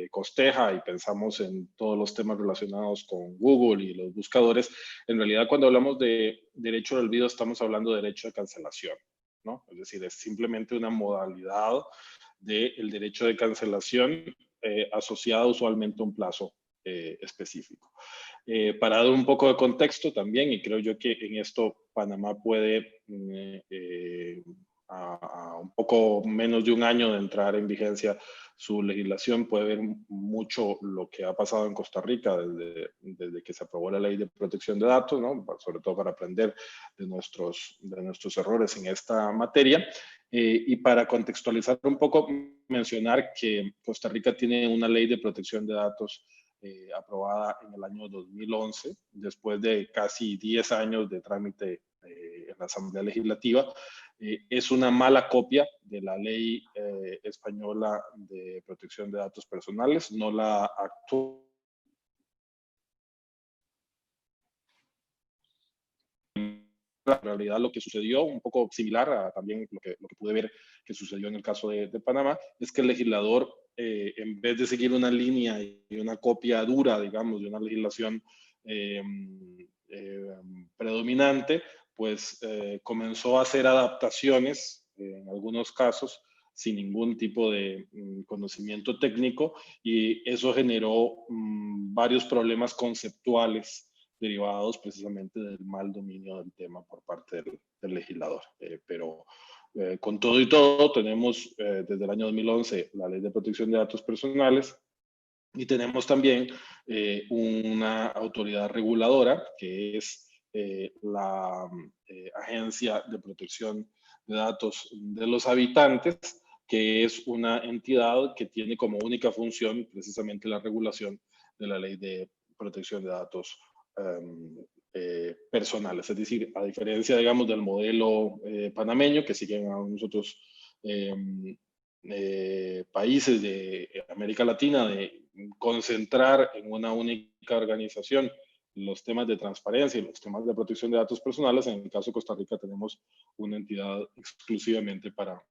Costeja y pensamos en todos los temas relacionados con Google y los buscadores. En realidad, cuando hablamos de derecho al olvido, estamos hablando de derecho de cancelación, ¿no? Es decir, es simplemente una modalidad del derecho de cancelación asociada usualmente a un plazo específico. Para dar un poco de contexto también, y creo yo que en esto Panamá puede a un poco menos de un año de entrar en vigencia su legislación, puede ver mucho lo que ha pasado en Costa Rica desde que se aprobó la ley de protección de datos, ¿no? Sobre todo para aprender de nuestros errores en esta materia. Y para contextualizar un poco, mencionar que Costa Rica tiene una ley de protección de datos aprobada en el año 2011, después de casi 10 años de trámite en la Asamblea Legislativa. Es una mala copia de la ley española de protección de datos personales, no la actuó. En realidad lo que sucedió, un poco similar a también lo que pude ver que sucedió en el caso de Panamá, es que el legislador, en vez de seguir una línea y una copia dura, digamos, de una legislación predominante, pues comenzó a hacer adaptaciones, en algunos casos, sin ningún tipo de conocimiento técnico, y eso generó varios problemas conceptuales derivados precisamente del mal dominio del tema por parte del legislador. Pero con todo y todo, tenemos desde el año 2011 la Ley de Protección de Datos Personales y tenemos también una autoridad reguladora que es la Agencia de Protección de Datos de los Habitantes, que es una entidad que tiene como única función precisamente la regulación de la Ley de Protección de Datos personales. Es decir, a diferencia, digamos, del modelo panameño, que siguen a nosotros países de América Latina de concentrar en una única organización los temas de transparencia y los temas de protección de datos personales. En el caso de Costa Rica tenemos una entidad exclusivamente para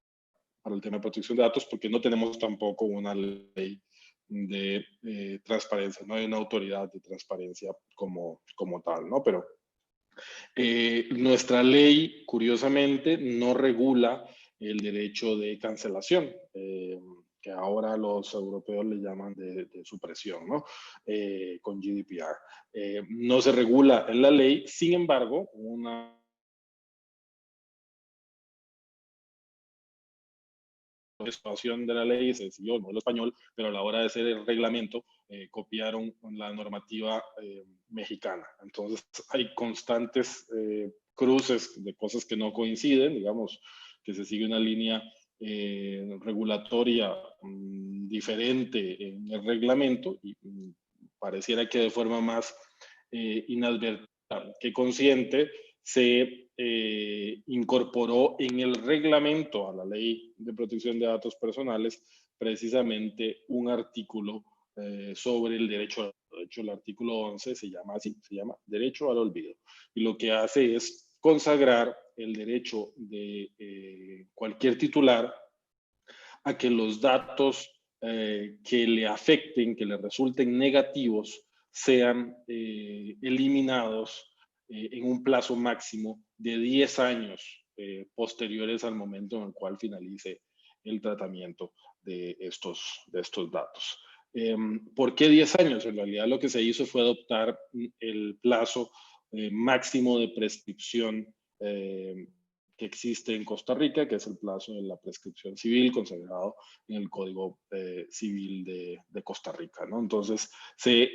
el tema de protección de datos, porque no tenemos tampoco una ley de transparencia, no hay una autoridad de transparencia como tal, ¿no? Pero nuestra ley, curiosamente, no regula el derecho de cancelación, que ahora los europeos le llaman de supresión, ¿no? Con GDPR. No se regula en la ley, sin embargo, una situación de la ley se siguió el modelo español, pero a la hora de hacer el reglamento copiaron la normativa mexicana. Entonces hay constantes cruces de cosas que no coinciden, digamos que se sigue una línea regulatoria diferente en el reglamento y pareciera que de forma más inadvertida que consciente se incorporó en el reglamento a la Ley de Protección de Datos Personales precisamente un artículo sobre el derecho. De hecho, el artículo 11 se llama así, se llama Derecho al Olvido. Y lo que hace es consagrar el derecho de cualquier titular a que los datos que le afecten, que le resulten negativos, sean eliminados en un plazo máximo de 10 años posteriores al momento en el cual finalice el tratamiento de estos datos. ¿Por qué 10 años? En realidad lo que se hizo fue adoptar el plazo máximo de prescripción que existe en Costa Rica, que es el plazo de la prescripción civil consagrado en el Código Civil de Costa Rica, ¿no? Entonces se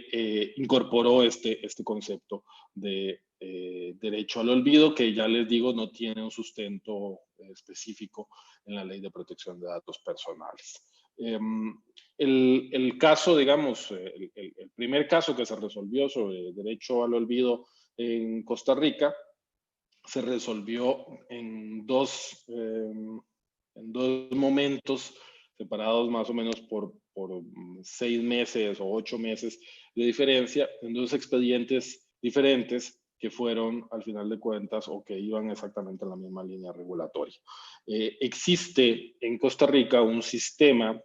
incorporó este concepto de derecho al olvido, que ya les digo no tiene un sustento específico en la Ley de Protección de Datos Personales. El caso, digamos, el primer caso que se resolvió sobre derecho al olvido en Costa Rica se resolvió en dos momentos separados más o menos por 6 meses o 8 meses de diferencia, en dos expedientes diferentes que fueron al final de cuentas o que iban exactamente en la misma línea regulatoria. Existe en Costa Rica un sistema,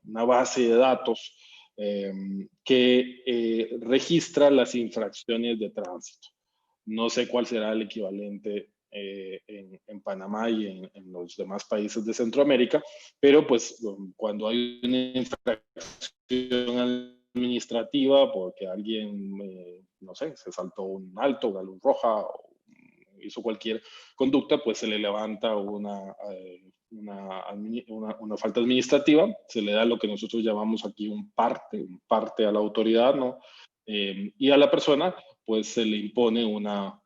una base de datos que registra las infracciones de tránsito. No sé cuál será el equivalente en Panamá y en los demás países de Centroamérica, pero pues cuando hay una infracción administrativa porque alguien, no sé, se saltó un alto, una luz roja, o hizo cualquier conducta, pues se le levanta una falta administrativa, se le da lo que nosotros llamamos aquí un parte a la autoridad, ¿no? Y a la persona pues se le impone una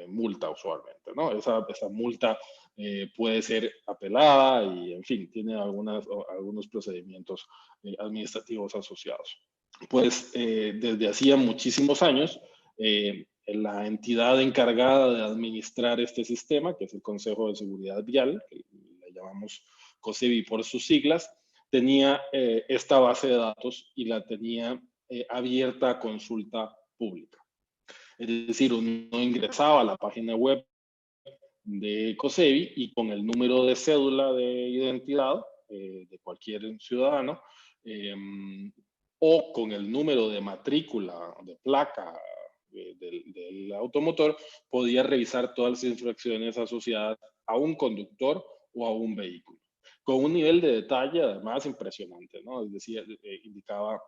multa usualmente, ¿no? Esa multa puede ser apelada y, en fin, tiene algunos procedimientos administrativos asociados. Pues desde hacía muchísimos años, la entidad encargada de administrar este sistema, que es el Consejo de Seguridad Vial, que le llamamos COSEVI por sus siglas, tenía esta base de datos y la tenía abierta a consulta pública. Es decir, uno ingresaba a la página web de COSEVI y con el número de cédula de identidad de cualquier ciudadano o con el número de matrícula, de placa del automotor, podía revisar todas las infracciones asociadas a un conductor o a un vehículo, con un nivel de detalle además impresionante, ¿no? Es decir, indicaba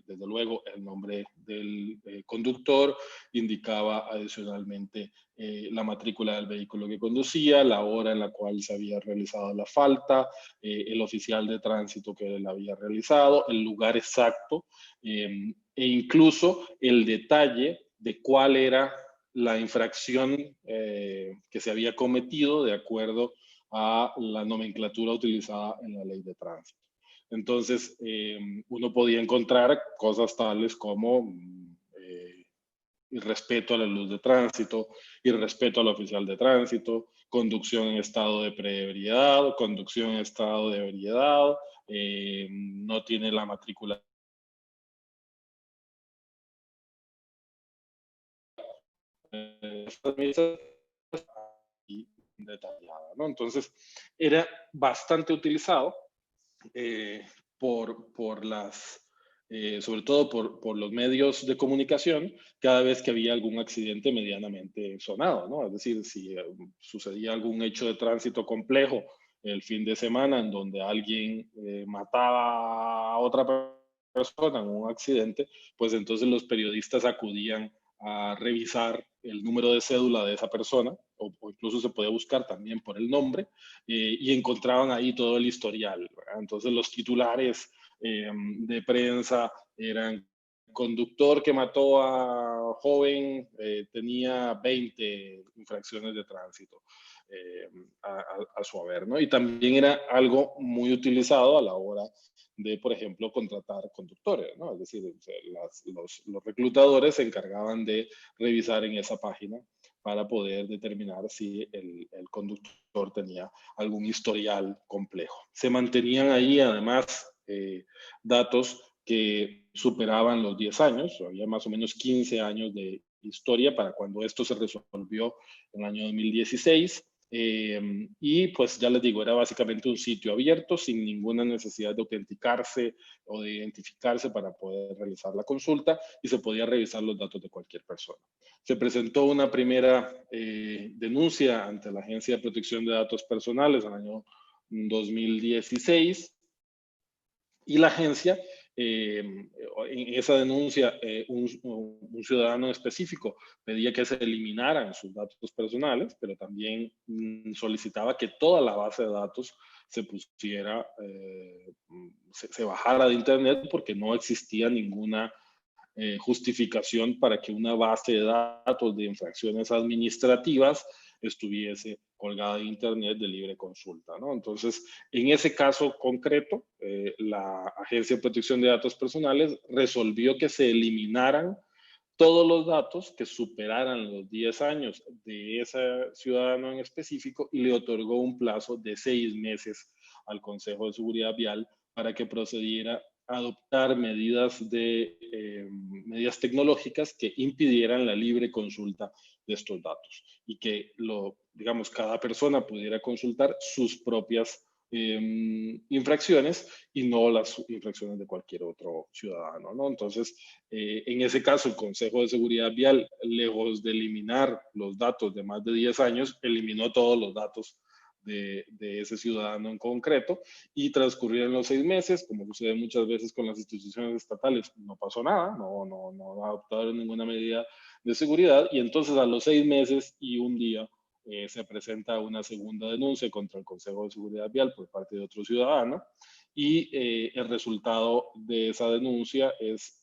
desde luego el nombre del conductor, indicaba adicionalmente la matrícula del vehículo que conducía, la hora en la cual se había realizado la falta, el oficial de tránsito que la había realizado, el lugar exacto e incluso el detalle de cuál era la infracción que se había cometido de acuerdo a la nomenclatura utilizada en la ley de tránsito. Entonces, uno podía encontrar cosas tales como irrespeto a la luz de tránsito, irrespeto al oficial de tránsito, conducción en estado de preebriedad, conducción en estado de ebriedad, no tiene la matrícula y detallada, ¿no? Entonces, era bastante utilizado sobre todo por los medios de comunicación, cada vez que había algún accidente medianamente sonado, ¿no? Es decir, si sucedía algún hecho de tránsito complejo el fin de semana en donde alguien mataba a otra persona en un accidente, pues entonces los periodistas acudían a revisar el número de cédula de esa persona, o incluso se podía buscar también por el nombre, y encontraban ahí todo el historial, ¿verdad? Entonces los titulares de prensa eran: conductor que mató a joven tenía 20 infracciones de tránsito a su haber, ¿no? Y también era algo muy utilizado a la hora de, por ejemplo, contratar conductores, ¿no? Es decir, los reclutadores se encargaban de revisar en esa página para poder determinar si el conductor tenía algún historial complejo. Se mantenían ahí, además, datos que superaban los 10 años, había más o menos 15 años de historia para cuando esto se resolvió en el año 2016. Y pues ya les digo, era básicamente un sitio abierto sin ninguna necesidad de autenticarse o de identificarse para poder realizar la consulta, y se podía revisar los datos de cualquier persona. Se presentó una primera denuncia ante la Agencia de Protección de Datos Personales en el año 2016, y la agencia, en esa denuncia, un ciudadano específico pedía que se eliminaran sus datos personales, pero también solicitaba que toda la base de datos se pusiera, se bajara de Internet, porque no existía ninguna justificación para que una base de datos de infracciones administrativas estuviese colgada de Internet de libre consulta, ¿no? Entonces, en ese caso concreto, la Agencia de Protección de Datos Personales resolvió que se eliminaran todos los datos que superaran los 10 años de ese ciudadano en específico, y le otorgó un plazo de 6 meses al Consejo de Seguridad Vial para que procediera a adoptar medidas tecnológicas que impidieran la libre consulta de estos datos, y que digamos, cada persona pudiera consultar sus propias infracciones y no las infracciones de cualquier otro ciudadano, ¿no? Entonces, en ese caso, el Consejo de Seguridad Vial, lejos de eliminar los datos de más de 10 años, eliminó todos los datos de ese ciudadano en concreto, y transcurrieron los 6 meses, como sucede muchas veces con las instituciones estatales, no pasó nada, no adoptaron ninguna medida de seguridad, y entonces a los 6 meses y un día se presenta una segunda denuncia contra el Consejo de Seguridad Vial por parte de otro ciudadano, y el resultado de esa denuncia es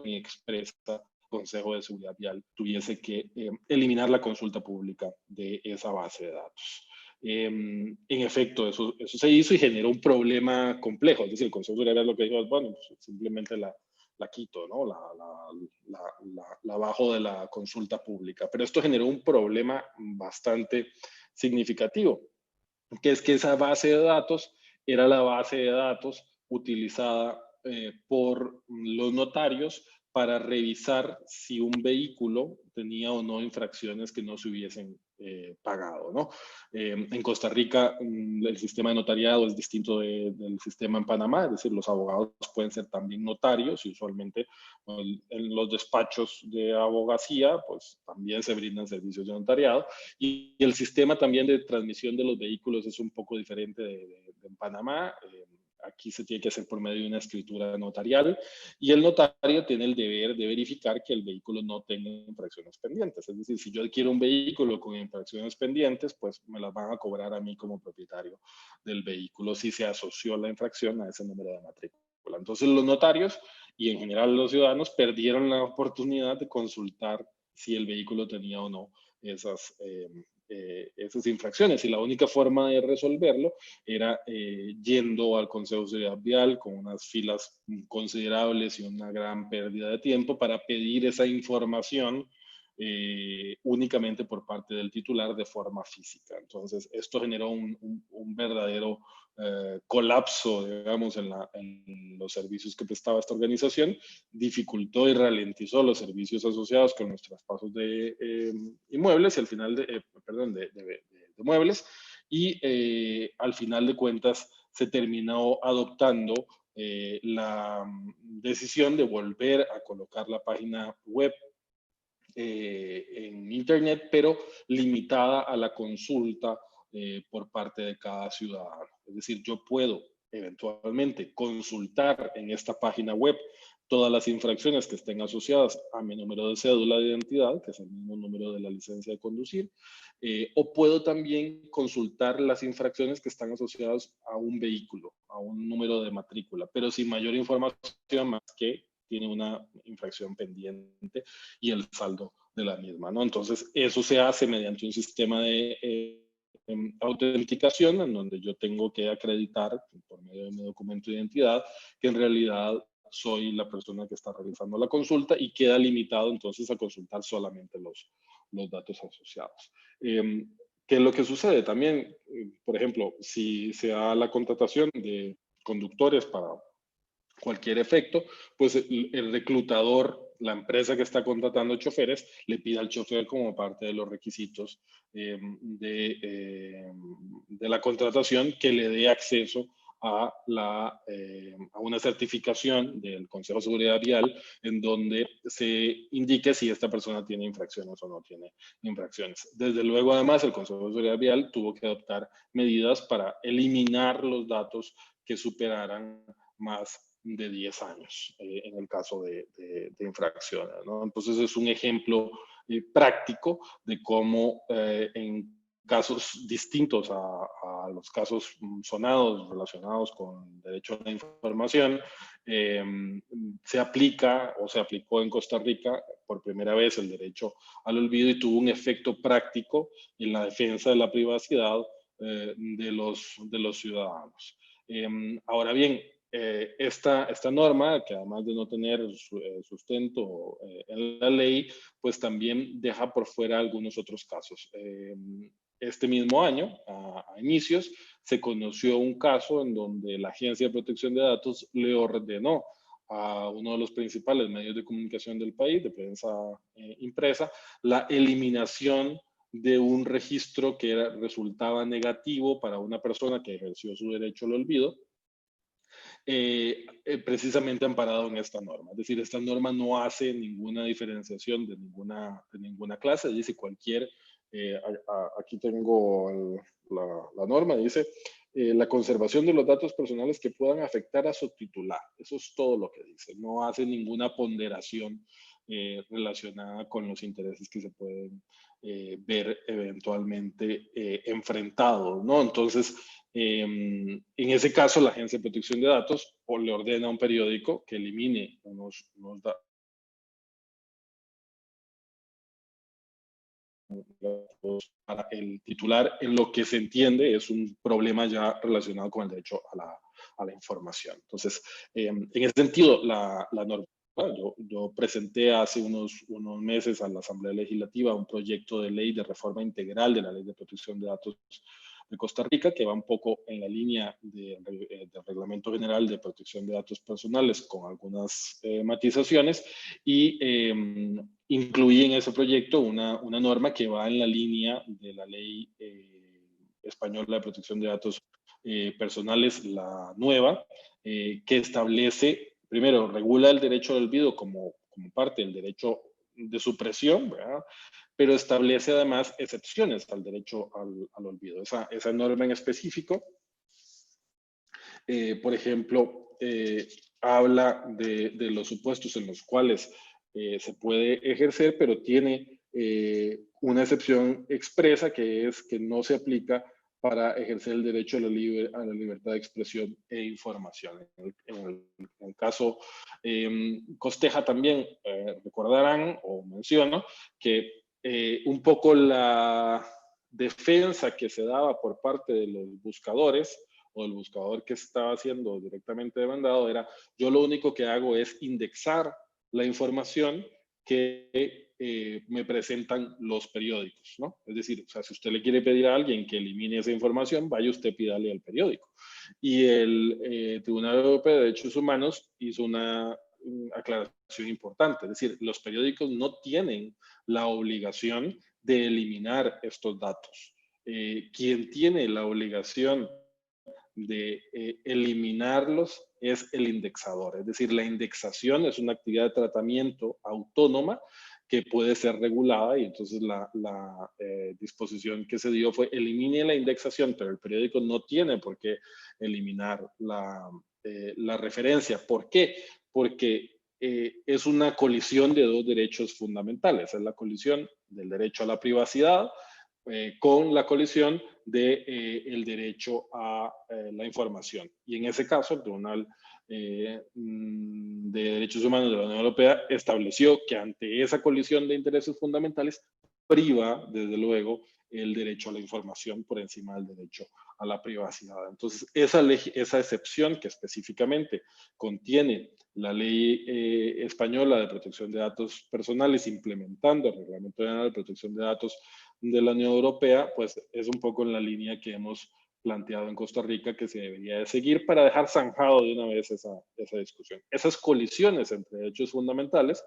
expresa Consejo de Seguridad Vial tuviese que eliminar la consulta pública de esa base de datos. En efecto, eso se hizo y generó un problema complejo. Es decir, el Consejo de Seguridad Vial lo que dijo es: bueno, pues simplemente la quito, ¿no? La bajo de la consulta pública. Pero esto generó un problema bastante significativo, que es que esa base de datos era la base de datos utilizada por los notarios para revisar si un vehículo tenía o no infracciones que no se hubiesen pagado, ¿no? En Costa Rica el sistema de notariado es distinto del sistema en Panamá, es decir, los abogados pueden ser también notarios, y usualmente en los despachos de abogacía pues también se brindan servicios de notariado, y el sistema también de transmisión de los vehículos es un poco diferente de en Panamá. Aquí se tiene que hacer por medio de una escritura notarial, y el notario tiene el deber de verificar que el vehículo no tenga infracciones pendientes. Es decir, si yo adquiero un vehículo con infracciones pendientes, pues me las van a cobrar a mí como propietario del vehículo si se asoció la infracción a ese número de matrícula. Entonces los notarios y en general los ciudadanos perdieron la oportunidad de consultar si el vehículo tenía o no esas infracciones, y la única forma de resolverlo era yendo al Consejo de Seguridad Vial con unas filas considerables y una gran pérdida de tiempo para pedir esa información únicamente por parte del titular de forma física. Entonces, esto generó un verdadero colapso, digamos, en los servicios que prestaba esta organización, dificultó y ralentizó los servicios asociados con los traspasos de inmuebles y al final de muebles, y al final de cuentas se terminó adoptando la decisión de volver a colocar la página web en Internet, pero limitada a la consulta por parte de cada ciudadano. Es decir, yo puedo eventualmente consultar en esta página web todas las infracciones que estén asociadas a mi número de cédula de identidad, que es el mismo número de la licencia de conducir, o puedo también consultar las infracciones que están asociadas a un vehículo, a un número de matrícula, pero sin mayor información más que tiene una infracción pendiente y el saldo de la misma, ¿no? Entonces, eso se hace mediante un sistema de autenticación en donde yo tengo que acreditar por medio de mi documento de identidad que en realidad soy la persona que está realizando la consulta, y queda limitado entonces a consultar solamente los datos asociados. ¿Qué es lo que sucede? También, por ejemplo, si se da la contratación de conductores para cualquier efecto, pues el reclutador, la empresa que está contratando choferes, le pide al chofer como parte de los requisitos de la contratación que le dé acceso a una certificación del Consejo de Seguridad Vial en donde se indique si esta persona tiene infracciones o no tiene infracciones. Desde luego, además, el Consejo de Seguridad Vial tuvo que adoptar medidas para eliminar los datos que superaran más de 10 años en el caso de infracciones, ¿no? Entonces es un ejemplo práctico de cómo en casos distintos a los casos sonados relacionados con derecho a la información, se aplica o se aplicó en Costa Rica por primera vez el derecho al olvido y tuvo un efecto práctico en la defensa de la privacidad de los ciudadanos. Ahora bien, esta norma, que además de no tener sustento en la ley, pues también deja por fuera algunos otros casos. Este mismo año, a inicios, se conoció un caso en donde la Agencia de Protección de Datos le ordenó a uno de los principales medios de comunicación del país, de prensa impresa, la eliminación de un registro que resultaba negativo para una persona que ejerció su derecho al olvido, precisamente amparado en esta norma. Es decir, esta norma no hace ninguna diferenciación de ninguna clase, dice cualquier, aquí tengo la norma, dice la conservación de los datos personales que puedan afectar a su titular. Eso es todo lo que dice, no hace ninguna ponderación relacionada con los intereses que se pueden ver eventualmente enfrentados, ¿no? Entonces, en ese caso, la Agencia de Protección de Datos le ordena a un periódico que elimine unos datos para el titular, en lo que se entiende es un problema ya relacionado con el derecho a la información. Entonces, en ese sentido, la norma, yo presenté hace unos meses a la Asamblea Legislativa un proyecto de ley de reforma integral de la Ley de Protección de Datos de Costa Rica, que va un poco en la línea del Reglamento General de Protección de Datos Personales, con algunas matizaciones, y incluí en ese proyecto una norma que va en la línea de la Ley Española de Protección de Datos Personales, la nueva, que establece, primero, regula el derecho al olvido como parte del derecho de supresión, ¿verdad? Pero establece además excepciones al derecho al olvido. Esa norma en específico, por ejemplo, habla de los supuestos en los cuales se puede ejercer, pero tiene una excepción expresa, que es que no se aplica para ejercer el derecho a la libertad de expresión e información. En el caso Costeja también recordarán o menciono que un poco la defensa que se daba por parte de los buscadores o el buscador que estaba siendo directamente demandado era: yo lo único que hago es indexar la información que me presentan los periódicos, ¿no? Es decir, o sea, si usted le quiere pedir a alguien que elimine esa información, vaya usted, pídale al periódico. Y el Tribunal Europeo de Derechos Humanos hizo una aclaración importante, es decir, los periódicos no tienen la obligación de eliminar estos datos. Quien tiene la obligación de eliminarlos es el indexador. Es decir, la indexación es una actividad de tratamiento autónoma que puede ser regulada, y entonces la disposición que se dio fue: elimine la indexación, pero el periódico no tiene por qué eliminar la referencia. ¿Por qué? Porque es una colisión de dos derechos fundamentales. Es la colisión del derecho a la privacidad con la colisión del derecho a la información. Y en ese caso, el Tribunal de Derechos Humanos de la Unión Europea estableció que ante esa colisión de intereses fundamentales priva, desde luego, el derecho a la información por encima del derecho a la privacidad. Entonces, esa excepción que específicamente contiene la ley española de protección de datos personales, implementando el Reglamento General de Protección de Datos de la Unión Europea, pues es un poco en la línea que hemos planteado en Costa Rica que se debería de seguir para dejar zanjado de una vez esa discusión. Esas colisiones entre derechos fundamentales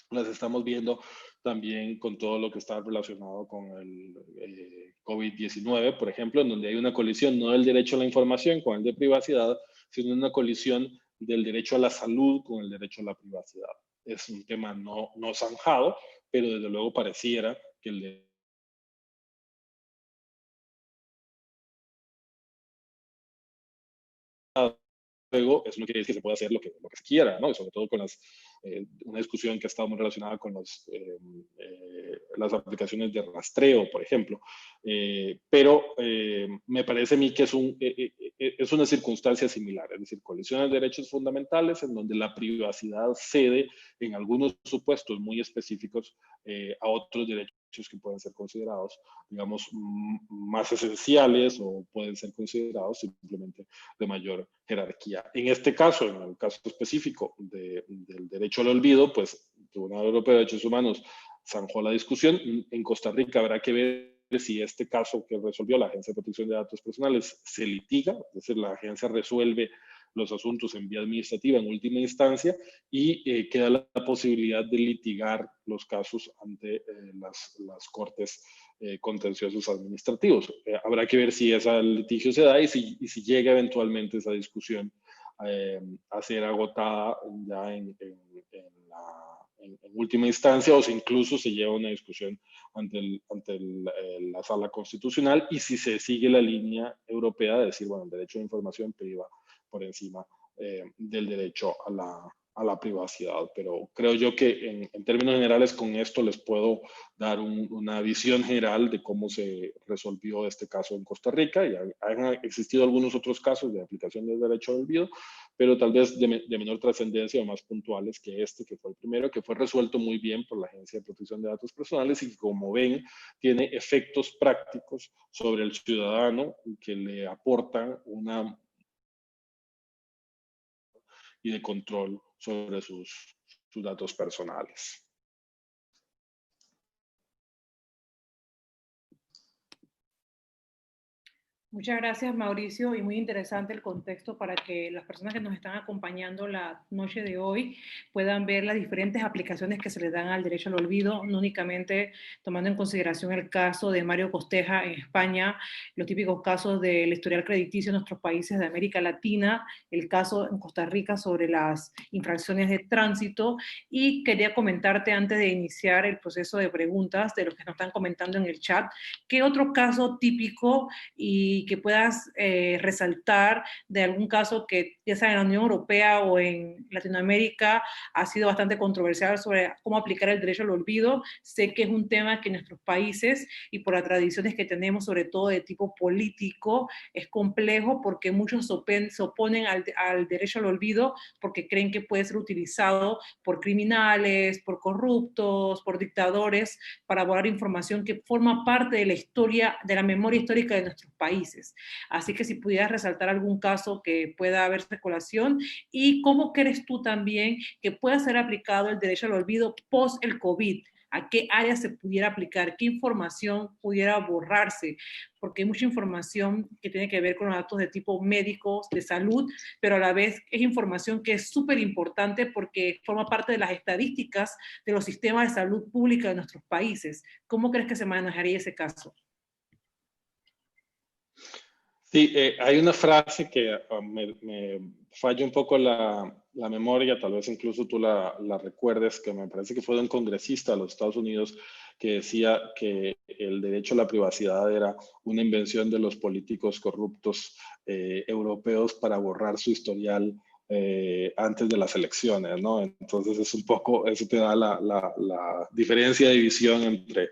las estamos viendo también con todo lo que está relacionado con el COVID-19, por ejemplo, en donde hay una colisión no del derecho a la información con el de privacidad, sino una colisión del derecho a la salud con el derecho a la privacidad. Es un tema no zanjado, pero desde luego pareciera que el luego, eso no quiere decir que se pueda hacer lo que se quiera, ¿no? Y sobre todo con una discusión que ha estado muy relacionada con las aplicaciones de rastreo, por ejemplo. Pero me parece a mí que es una circunstancia similar, es decir, colisiones de derechos fundamentales en donde la privacidad cede en algunos supuestos muy específicos a otros derechos que pueden ser considerados, digamos, más esenciales o pueden ser considerados simplemente de mayor jerarquía. En este caso, en el caso específico del derecho al olvido, pues el Tribunal Europeo de Derechos Humanos zanjó la discusión. En Costa Rica habrá que ver si este caso que resolvió la Agencia de Protección de Datos Personales se litiga, es decir, la agencia resuelve los asuntos en vía administrativa en última instancia y queda la posibilidad de litigar los casos ante las cortes contenciosos administrativos. Habrá que ver si ese litigio se da y si llega eventualmente esa discusión a ser agotada ya en última instancia, o si incluso se lleva una discusión ante la Sala Constitucional, y si se sigue la línea europea de decir, bueno, el derecho a la información priva por encima del derecho a la privacidad. Pero creo yo que en términos generales con esto les puedo dar una visión general de cómo se resolvió este caso en Costa Rica. Y han existido algunos otros casos de aplicación del derecho al olvido, pero tal vez de menor trascendencia o más puntuales que este, que fue el primero, que fue resuelto muy bien por la Agencia de Protección de Datos Personales y que, como ven, tiene efectos prácticos sobre el ciudadano que le aportan una y de control sobre sus datos personales. Muchas gracias, Mauricio, y muy interesante el contexto para que las personas que nos están acompañando la noche de hoy puedan ver las diferentes aplicaciones que se le dan al derecho al olvido, no únicamente tomando en consideración el caso de Mario Costeja en España, los típicos casos del historial crediticio en nuestros países de América Latina, el caso en Costa Rica sobre las infracciones de tránsito. Y quería comentarte antes de iniciar el proceso de preguntas de los que nos están comentando en el chat, ¿qué otro caso típico y y que puedas resaltar de algún caso que ya sea en la Unión Europea o en Latinoamérica ha sido bastante controversial sobre cómo aplicar el derecho al olvido. Sé que es un tema que en nuestros países y por las tradiciones que tenemos, sobre todo de tipo político, es complejo porque muchos se oponen al derecho al olvido porque creen que puede ser utilizado por criminales, por corruptos, por dictadores, para borrar información que forma parte de la historia, de la memoria histórica de nuestros países. Así que si pudieras resaltar algún caso que pueda haber colación y cómo crees tú también que pueda ser aplicado el derecho al olvido post el COVID, a qué áreas se pudiera aplicar, qué información pudiera borrarse, porque hay mucha información que tiene que ver con los datos de tipo médicos, de salud, pero a la vez es información que es súper importante porque forma parte de las estadísticas de los sistemas de salud pública de nuestros países. ¿Cómo crees que se manejaría ese caso? Sí, hay una frase que me falla un poco la memoria, tal vez incluso tú la recuerdes, que me parece que fue de un congresista de los Estados Unidos que decía que el derecho a la privacidad era una invención de los políticos corruptos europeos para borrar su historial antes de las elecciones, ¿no? Entonces es un poco, eso te da la diferencia de visión entre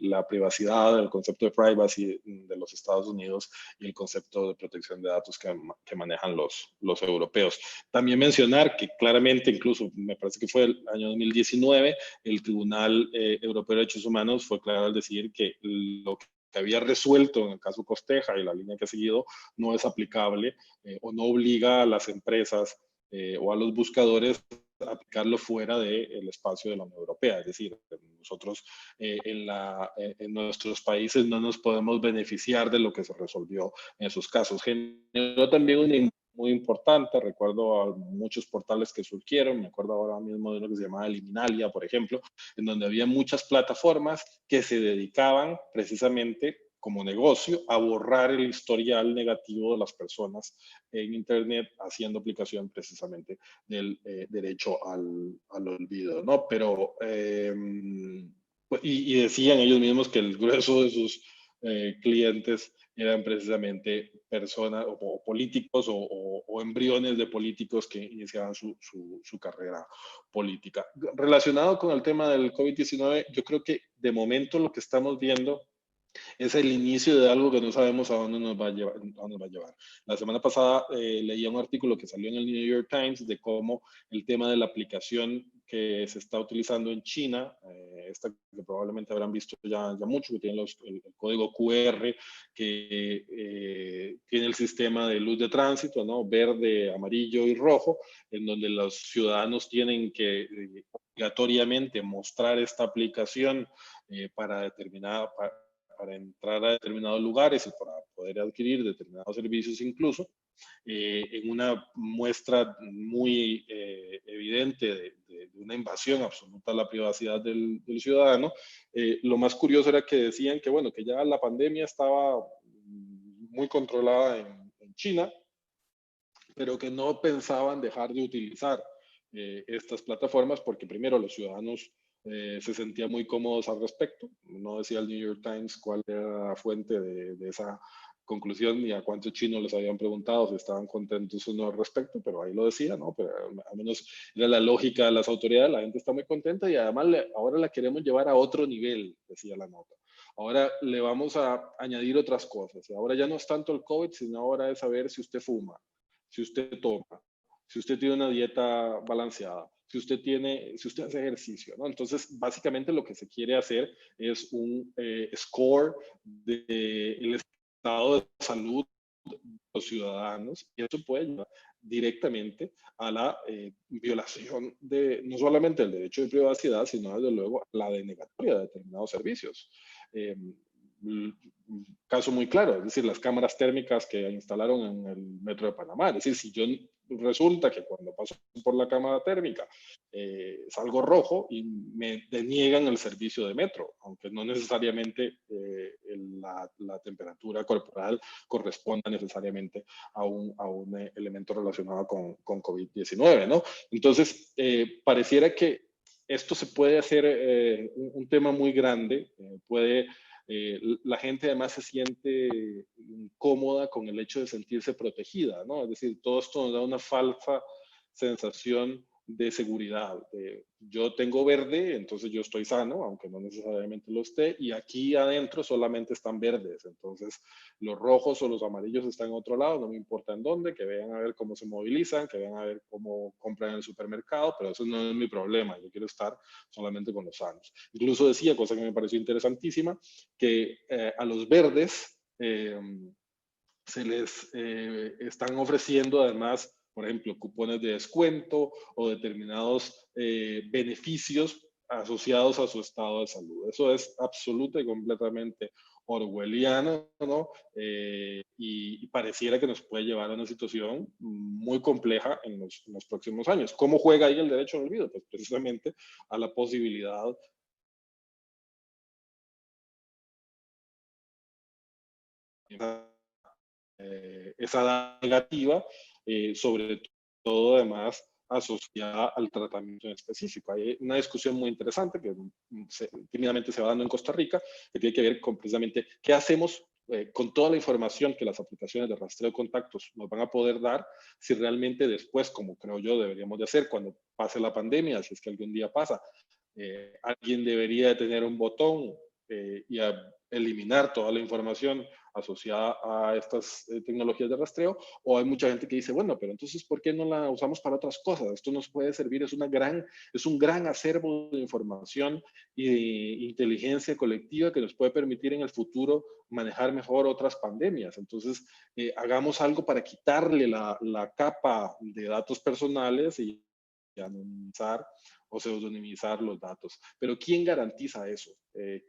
la privacidad, el concepto de privacy de los Estados Unidos y el concepto de protección de datos que manejan los europeos. También mencionar que claramente, incluso me parece que fue el año 2019, el Tribunal Europeo de Derechos Humanos fue claro al decir que lo que había resuelto en el caso Costeja y la línea que ha seguido no es aplicable o no obliga a las empresas o a los buscadores a aplicarlo fuera del espacio de la Unión Europea. Es decir, nosotros en nuestros países no nos podemos beneficiar de lo que se resolvió en esos casos. Generó también un muy importante, recuerdo a muchos portales que surgieron, me acuerdo ahora mismo de uno que se llamaba Liminalia, por ejemplo, en donde había muchas plataformas que se dedicaban precisamente como negocio a borrar el historial negativo de las personas en Internet, haciendo aplicación precisamente del derecho al olvido, ¿no? Pero, y decían ellos mismos que el grueso de sus clientes eran precisamente personas o políticos o embriones de políticos que iniciaban su carrera política. Relacionado con el tema del COVID-19, yo creo que de momento lo que estamos viendo es el inicio de algo que no sabemos a dónde nos va a llevar. La semana pasada leía un artículo que salió en el New York Times de cómo el tema de la aplicación que se está utilizando en China, esta que probablemente habrán visto ya mucho, que tiene el código QR, que tiene el sistema de luz de tránsito, ¿no? Verde, amarillo y rojo, en donde los ciudadanos tienen que obligatoriamente mostrar esta aplicación para entrar a determinados lugares y para poder adquirir determinados servicios incluso, en una muestra muy evidente de una invasión absoluta a la privacidad del ciudadano. Lo más curioso era que decían que, bueno, que ya la pandemia estaba muy controlada en China, pero que no pensaban dejar de utilizar estas plataformas porque primero los ciudadanos se sentían muy cómodos al respecto. No decía el New York Times cuál era la fuente de esa conclusión ni a cuántos chinos les habían preguntado si estaban contentos o no al respecto, pero ahí lo decía, ¿no? Pero al menos era la lógica de las autoridades, la gente está muy contenta y además ahora la queremos llevar a otro nivel, decía la nota. Ahora le vamos a añadir otras cosas. Ahora ya no es tanto el COVID, sino ahora es saber si usted fuma, si usted toma, si usted tiene una dieta balanceada, si usted hace ejercicio, ¿no? Entonces, básicamente lo que se quiere hacer es un score del estado de salud de los ciudadanos y eso puede llevar directamente a la violación de no solamente el derecho de privacidad, sino desde luego la denegatoria de determinados servicios. Caso muy claro, es decir, las cámaras térmicas que instalaron en el metro de Panamá. Es decir, si yo resulta que cuando paso por la cámara térmica salgo rojo y me deniegan el servicio de metro, aunque no necesariamente la temperatura corporal corresponda necesariamente a un elemento relacionado con COVID-19, ¿no? Entonces, pareciera que esto se puede hacer un tema muy grande, puede La gente además se siente cómoda con el hecho de sentirse protegida, ¿no? Es decir, todo esto nos da una falsa sensación de seguridad. Yo tengo verde, entonces yo estoy sano, aunque no necesariamente lo esté, y aquí adentro solamente están verdes. Entonces, los rojos o los amarillos están en otro lado, no me importa en dónde, que vean a ver cómo se movilizan, que vean a ver cómo compran en el supermercado, pero eso no es mi problema. Yo quiero estar solamente con los sanos. Incluso decía, cosa que me pareció interesantísima, que a los verdes se les están ofreciendo además, por ejemplo, cupones de descuento o determinados beneficios asociados a su estado de salud. Eso es absoluta y completamente orwelliano, ¿no? Y pareciera que nos puede llevar a una situación muy compleja en los próximos años. ¿Cómo juega ahí el derecho al olvido? Pues precisamente a la posibilidad esa edad negativa, sobre todo además asociada al tratamiento en específico. Hay una discusión muy interesante que tímidamente se va dando en Costa Rica, que tiene que ver con precisamente qué hacemos con toda la información que las aplicaciones de rastreo de contactos nos van a poder dar, si realmente después, como creo yo deberíamos de hacer cuando pase la pandemia, si es que algún día pasa, alguien debería de tener un botón y eliminar toda la información asociada a estas tecnologías de rastreo, o hay mucha gente que dice, bueno, pero entonces, ¿por qué no la usamos para otras cosas? Esto nos puede servir, es un gran acervo de información y de inteligencia colectiva que nos puede permitir en el futuro manejar mejor otras pandemias. Entonces, hagamos algo para quitarle la capa de datos personales y anonimizar o pseudonimizar los datos. Pero ¿quién garantiza eso?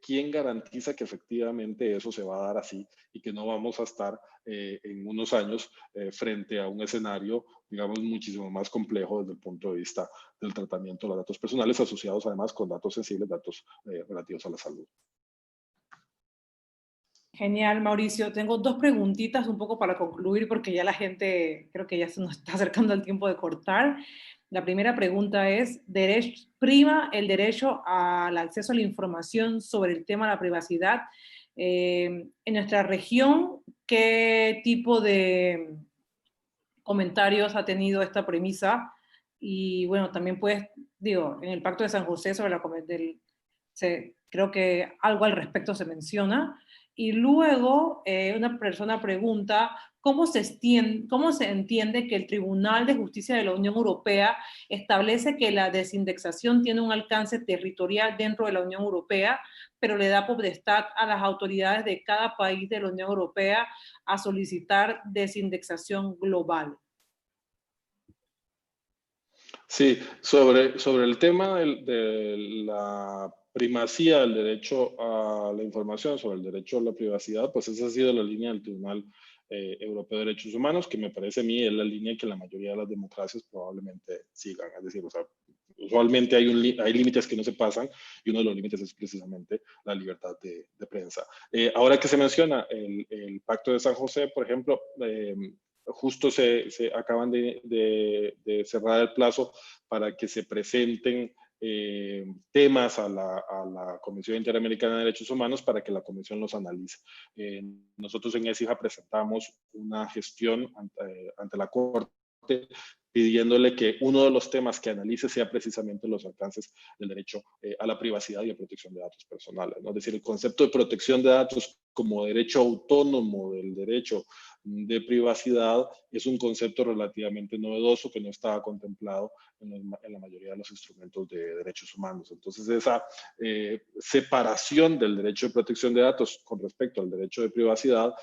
¿Quién garantiza que efectivamente eso se va a dar así y que no vamos a estar en unos años frente a un escenario, digamos, muchísimo más complejo desde el punto de vista del tratamiento de los datos personales, asociados además con datos sensibles, datos relativos a la salud? Genial, Mauricio. Tengo dos preguntitas un poco para concluir porque ya la gente creo que ya se nos está acercando el tiempo de cortar. La primera pregunta es, ¿prima el derecho al acceso a la información sobre el tema de la privacidad? En nuestra región, ¿qué tipo de comentarios ha tenido esta premisa? Y bueno, también pues, digo, en el Pacto de San José sobre creo que algo al respecto se menciona. Y luego una persona pregunta, ¿cómo se entiende que el Tribunal de Justicia de la Unión Europea establece que la desindexación tiene un alcance territorial dentro de la Unión Europea, pero le da potestad a las autoridades de cada país de la Unión Europea a solicitar desindexación global? Sí, sobre el tema de la primacía del derecho a la información, sobre el derecho a la privacidad, pues esa ha sido la línea del Tribunal Europeo de Derechos Humanos, que me parece a mí es la línea que la mayoría de las democracias probablemente sigan. Es decir, o sea, usualmente hay límites que no se pasan y uno de los límites es precisamente la libertad de prensa. Ahora que se menciona el Pacto de San José, por ejemplo, justo se acaban de cerrar el plazo para que se presenten temas a la Comisión Interamericana de Derechos Humanos para que la Comisión los analice. Nosotros en ESIJA presentamos una gestión ante la Corte pidiéndole que uno de los temas que analice sea precisamente los alcances del derecho a la privacidad y a protección de datos personales, ¿no? Es decir, el concepto de protección de datos como derecho autónomo del derecho de privacidad es un concepto relativamente novedoso que no estaba contemplado en la mayoría de los instrumentos de derechos humanos. Entonces, esa separación del derecho de protección de datos con respecto al derecho de privacidad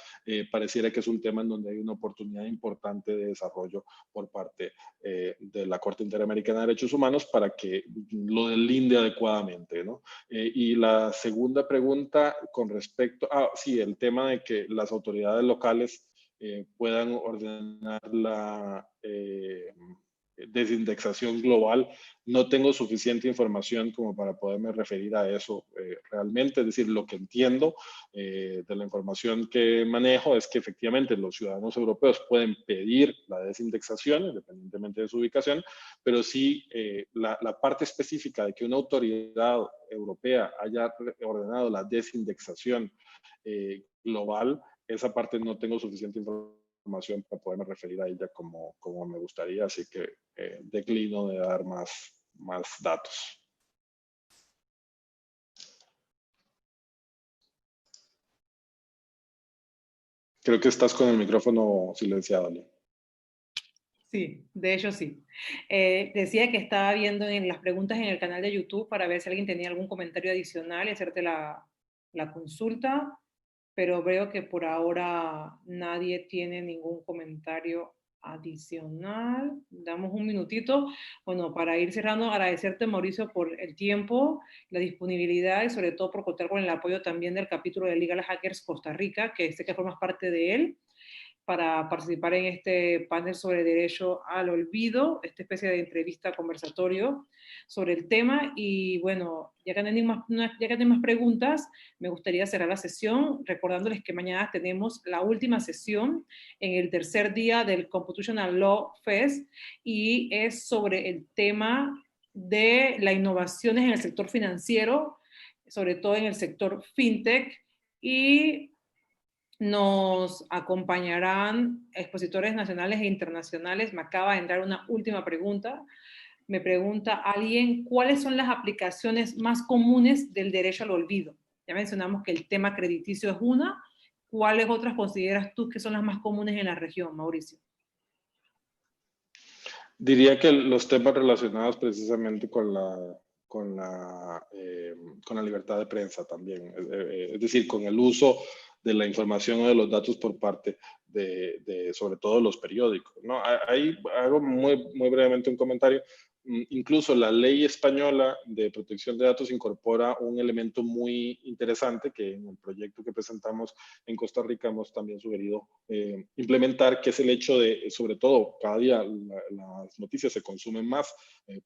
pareciera que es un tema en donde hay una oportunidad importante de desarrollo por parte de la Corte Interamericana de Derechos Humanos para que lo delinde adecuadamente, ¿no? Y la segunda pregunta con respecto a, sí, el tema de que las autoridades locales puedan ordenar desindexación global. No tengo suficiente información como para poderme referir a eso realmente. Es decir, lo que entiendo de la información que manejo es que efectivamente los ciudadanos europeos pueden pedir la desindexación, independientemente de su ubicación, pero sí la parte específica de que una autoridad europea haya ordenado la desindexación global, esa parte no tengo suficiente información para poderme referir a ella como me gustaría, así que declino de dar más datos. Creo que estás con el micrófono silenciado, Ali. Sí, de hecho sí. Decía que estaba viendo en las preguntas en el canal de YouTube para ver si alguien tenía algún comentario adicional y hacerte la consulta, pero veo que por ahora nadie tiene ningún comentario adicional. Damos un minutito. Bueno, para ir cerrando, agradecerte, Mauricio, por el tiempo, la disponibilidad y sobre todo por contar con el apoyo también del capítulo de Legal Hackers Costa Rica, que sé que formas parte de él, para participar en este panel sobre derecho al olvido, esta especie de entrevista conversatorio sobre el tema. Y bueno, ya que no hay más preguntas, me gustaría cerrar la sesión recordándoles que mañana tenemos la última sesión en el tercer día del Computational Law Fest y es sobre el tema de las innovaciones en el sector financiero, sobre todo en el sector fintech, y nos acompañarán expositores nacionales e internacionales. Me acaba de entrar una última pregunta. Me pregunta alguien, ¿cuáles son las aplicaciones más comunes del derecho al olvido? Ya mencionamos que el tema crediticio es una. ¿Cuáles otras consideras tú que son las más comunes en la región, Mauricio? Diría que los temas relacionados precisamente con la libertad de prensa también, es decir, con el uso de la información o de los datos por parte de sobre todo los periódicos, ¿no? Ahí hago muy brevemente un comentario. Incluso la ley española de protección de datos incorpora un elemento muy interesante que en el proyecto que presentamos en Costa Rica hemos también sugerido implementar, que es el hecho de, sobre todo, cada día las noticias se consumen más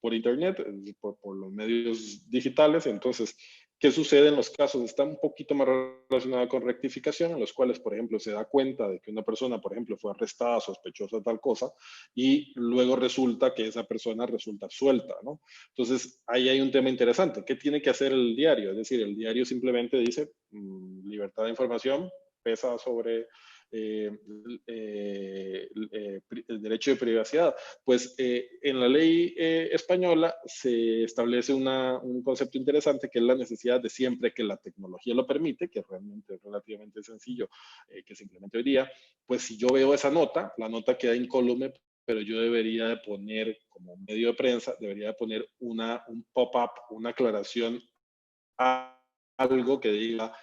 por Internet, por los medios digitales. Entonces, ¿qué sucede en los casos? Está un poquito más relacionado con rectificación, en los cuales, por ejemplo, se da cuenta de que una persona, por ejemplo, fue arrestada sospechosa de tal cosa y luego resulta que esa persona resulta suelta, ¿no? Entonces, ahí hay un tema interesante. ¿Qué tiene que hacer el diario? Es decir, el diario simplemente dice libertad de información, pesa sobre el derecho de privacidad. Pues en la ley española se establece un concepto interesante, que es la necesidad de, siempre que la tecnología lo permite, que realmente es relativamente sencillo que se implemente hoy día, pues si yo veo esa nota, la nota queda incólume, pero yo debería de poner, como medio de prensa, debería de poner un pop-up, una aclaración, algo que diga,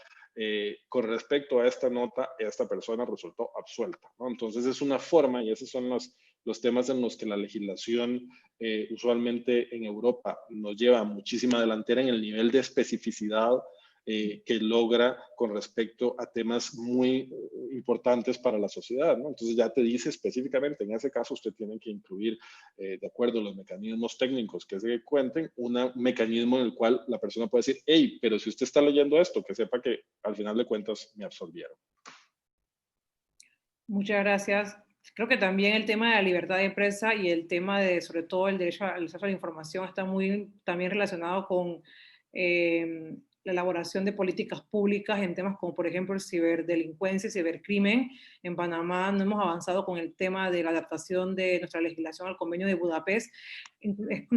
con respecto a esta nota, esta persona resultó absuelta, ¿no? Entonces es una forma, y esos son los temas en los que la legislación usualmente en Europa nos lleva muchísima delantera en el nivel de especificidad que logra con respecto a temas muy importantes para la sociedad, ¿no? Entonces ya te dice específicamente, en ese caso usted tiene que incluir, de acuerdo a los mecanismos técnicos que se cuenten, un mecanismo en el cual la persona puede decir, hey, pero si usted está leyendo esto, que sepa que al final de cuentas me absolvieron. Muchas gracias. Creo que también el tema de la libertad de prensa y el tema de, sobre todo, el derecho al acceso a la información está muy también relacionado con la elaboración de políticas públicas en temas como, por ejemplo, ciberdelincuencia y cibercrimen. En Panamá no hemos avanzado con el tema de la adaptación de nuestra legislación al Convenio de Budapest, de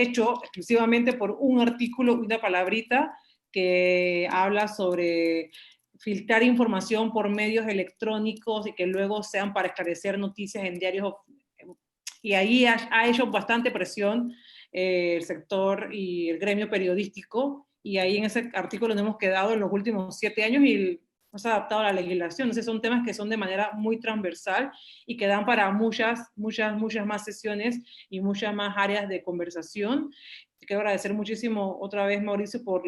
hecho, exclusivamente por un artículo, una palabrita que habla sobre filtrar información por medios electrónicos y que luego sean para esclarecer noticias en diarios. Y ahí ha hecho bastante presión el sector y el gremio periodístico, y ahí en ese artículo nos hemos quedado en los últimos 7 años y no se ha adaptado a la legislación. Entonces son temas que son de manera muy transversal y que dan para muchas más sesiones y muchas más áreas de conversación. Te quiero agradecer muchísimo otra vez, Mauricio, por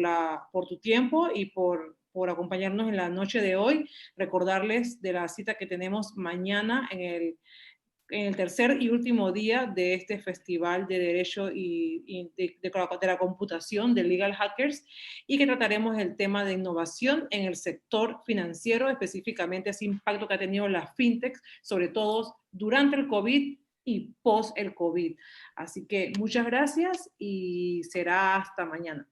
tu tiempo y por acompañarnos en la noche de hoy. Recordarles de la cita que tenemos mañana en el en el tercer y último día de este Festival de Derecho y de la Computación de Legal Hackers, y que trataremos el tema de innovación en el sector financiero, específicamente ese impacto que ha tenido las fintechs, sobre todo durante el COVID y post el COVID. Así que muchas gracias y será hasta mañana.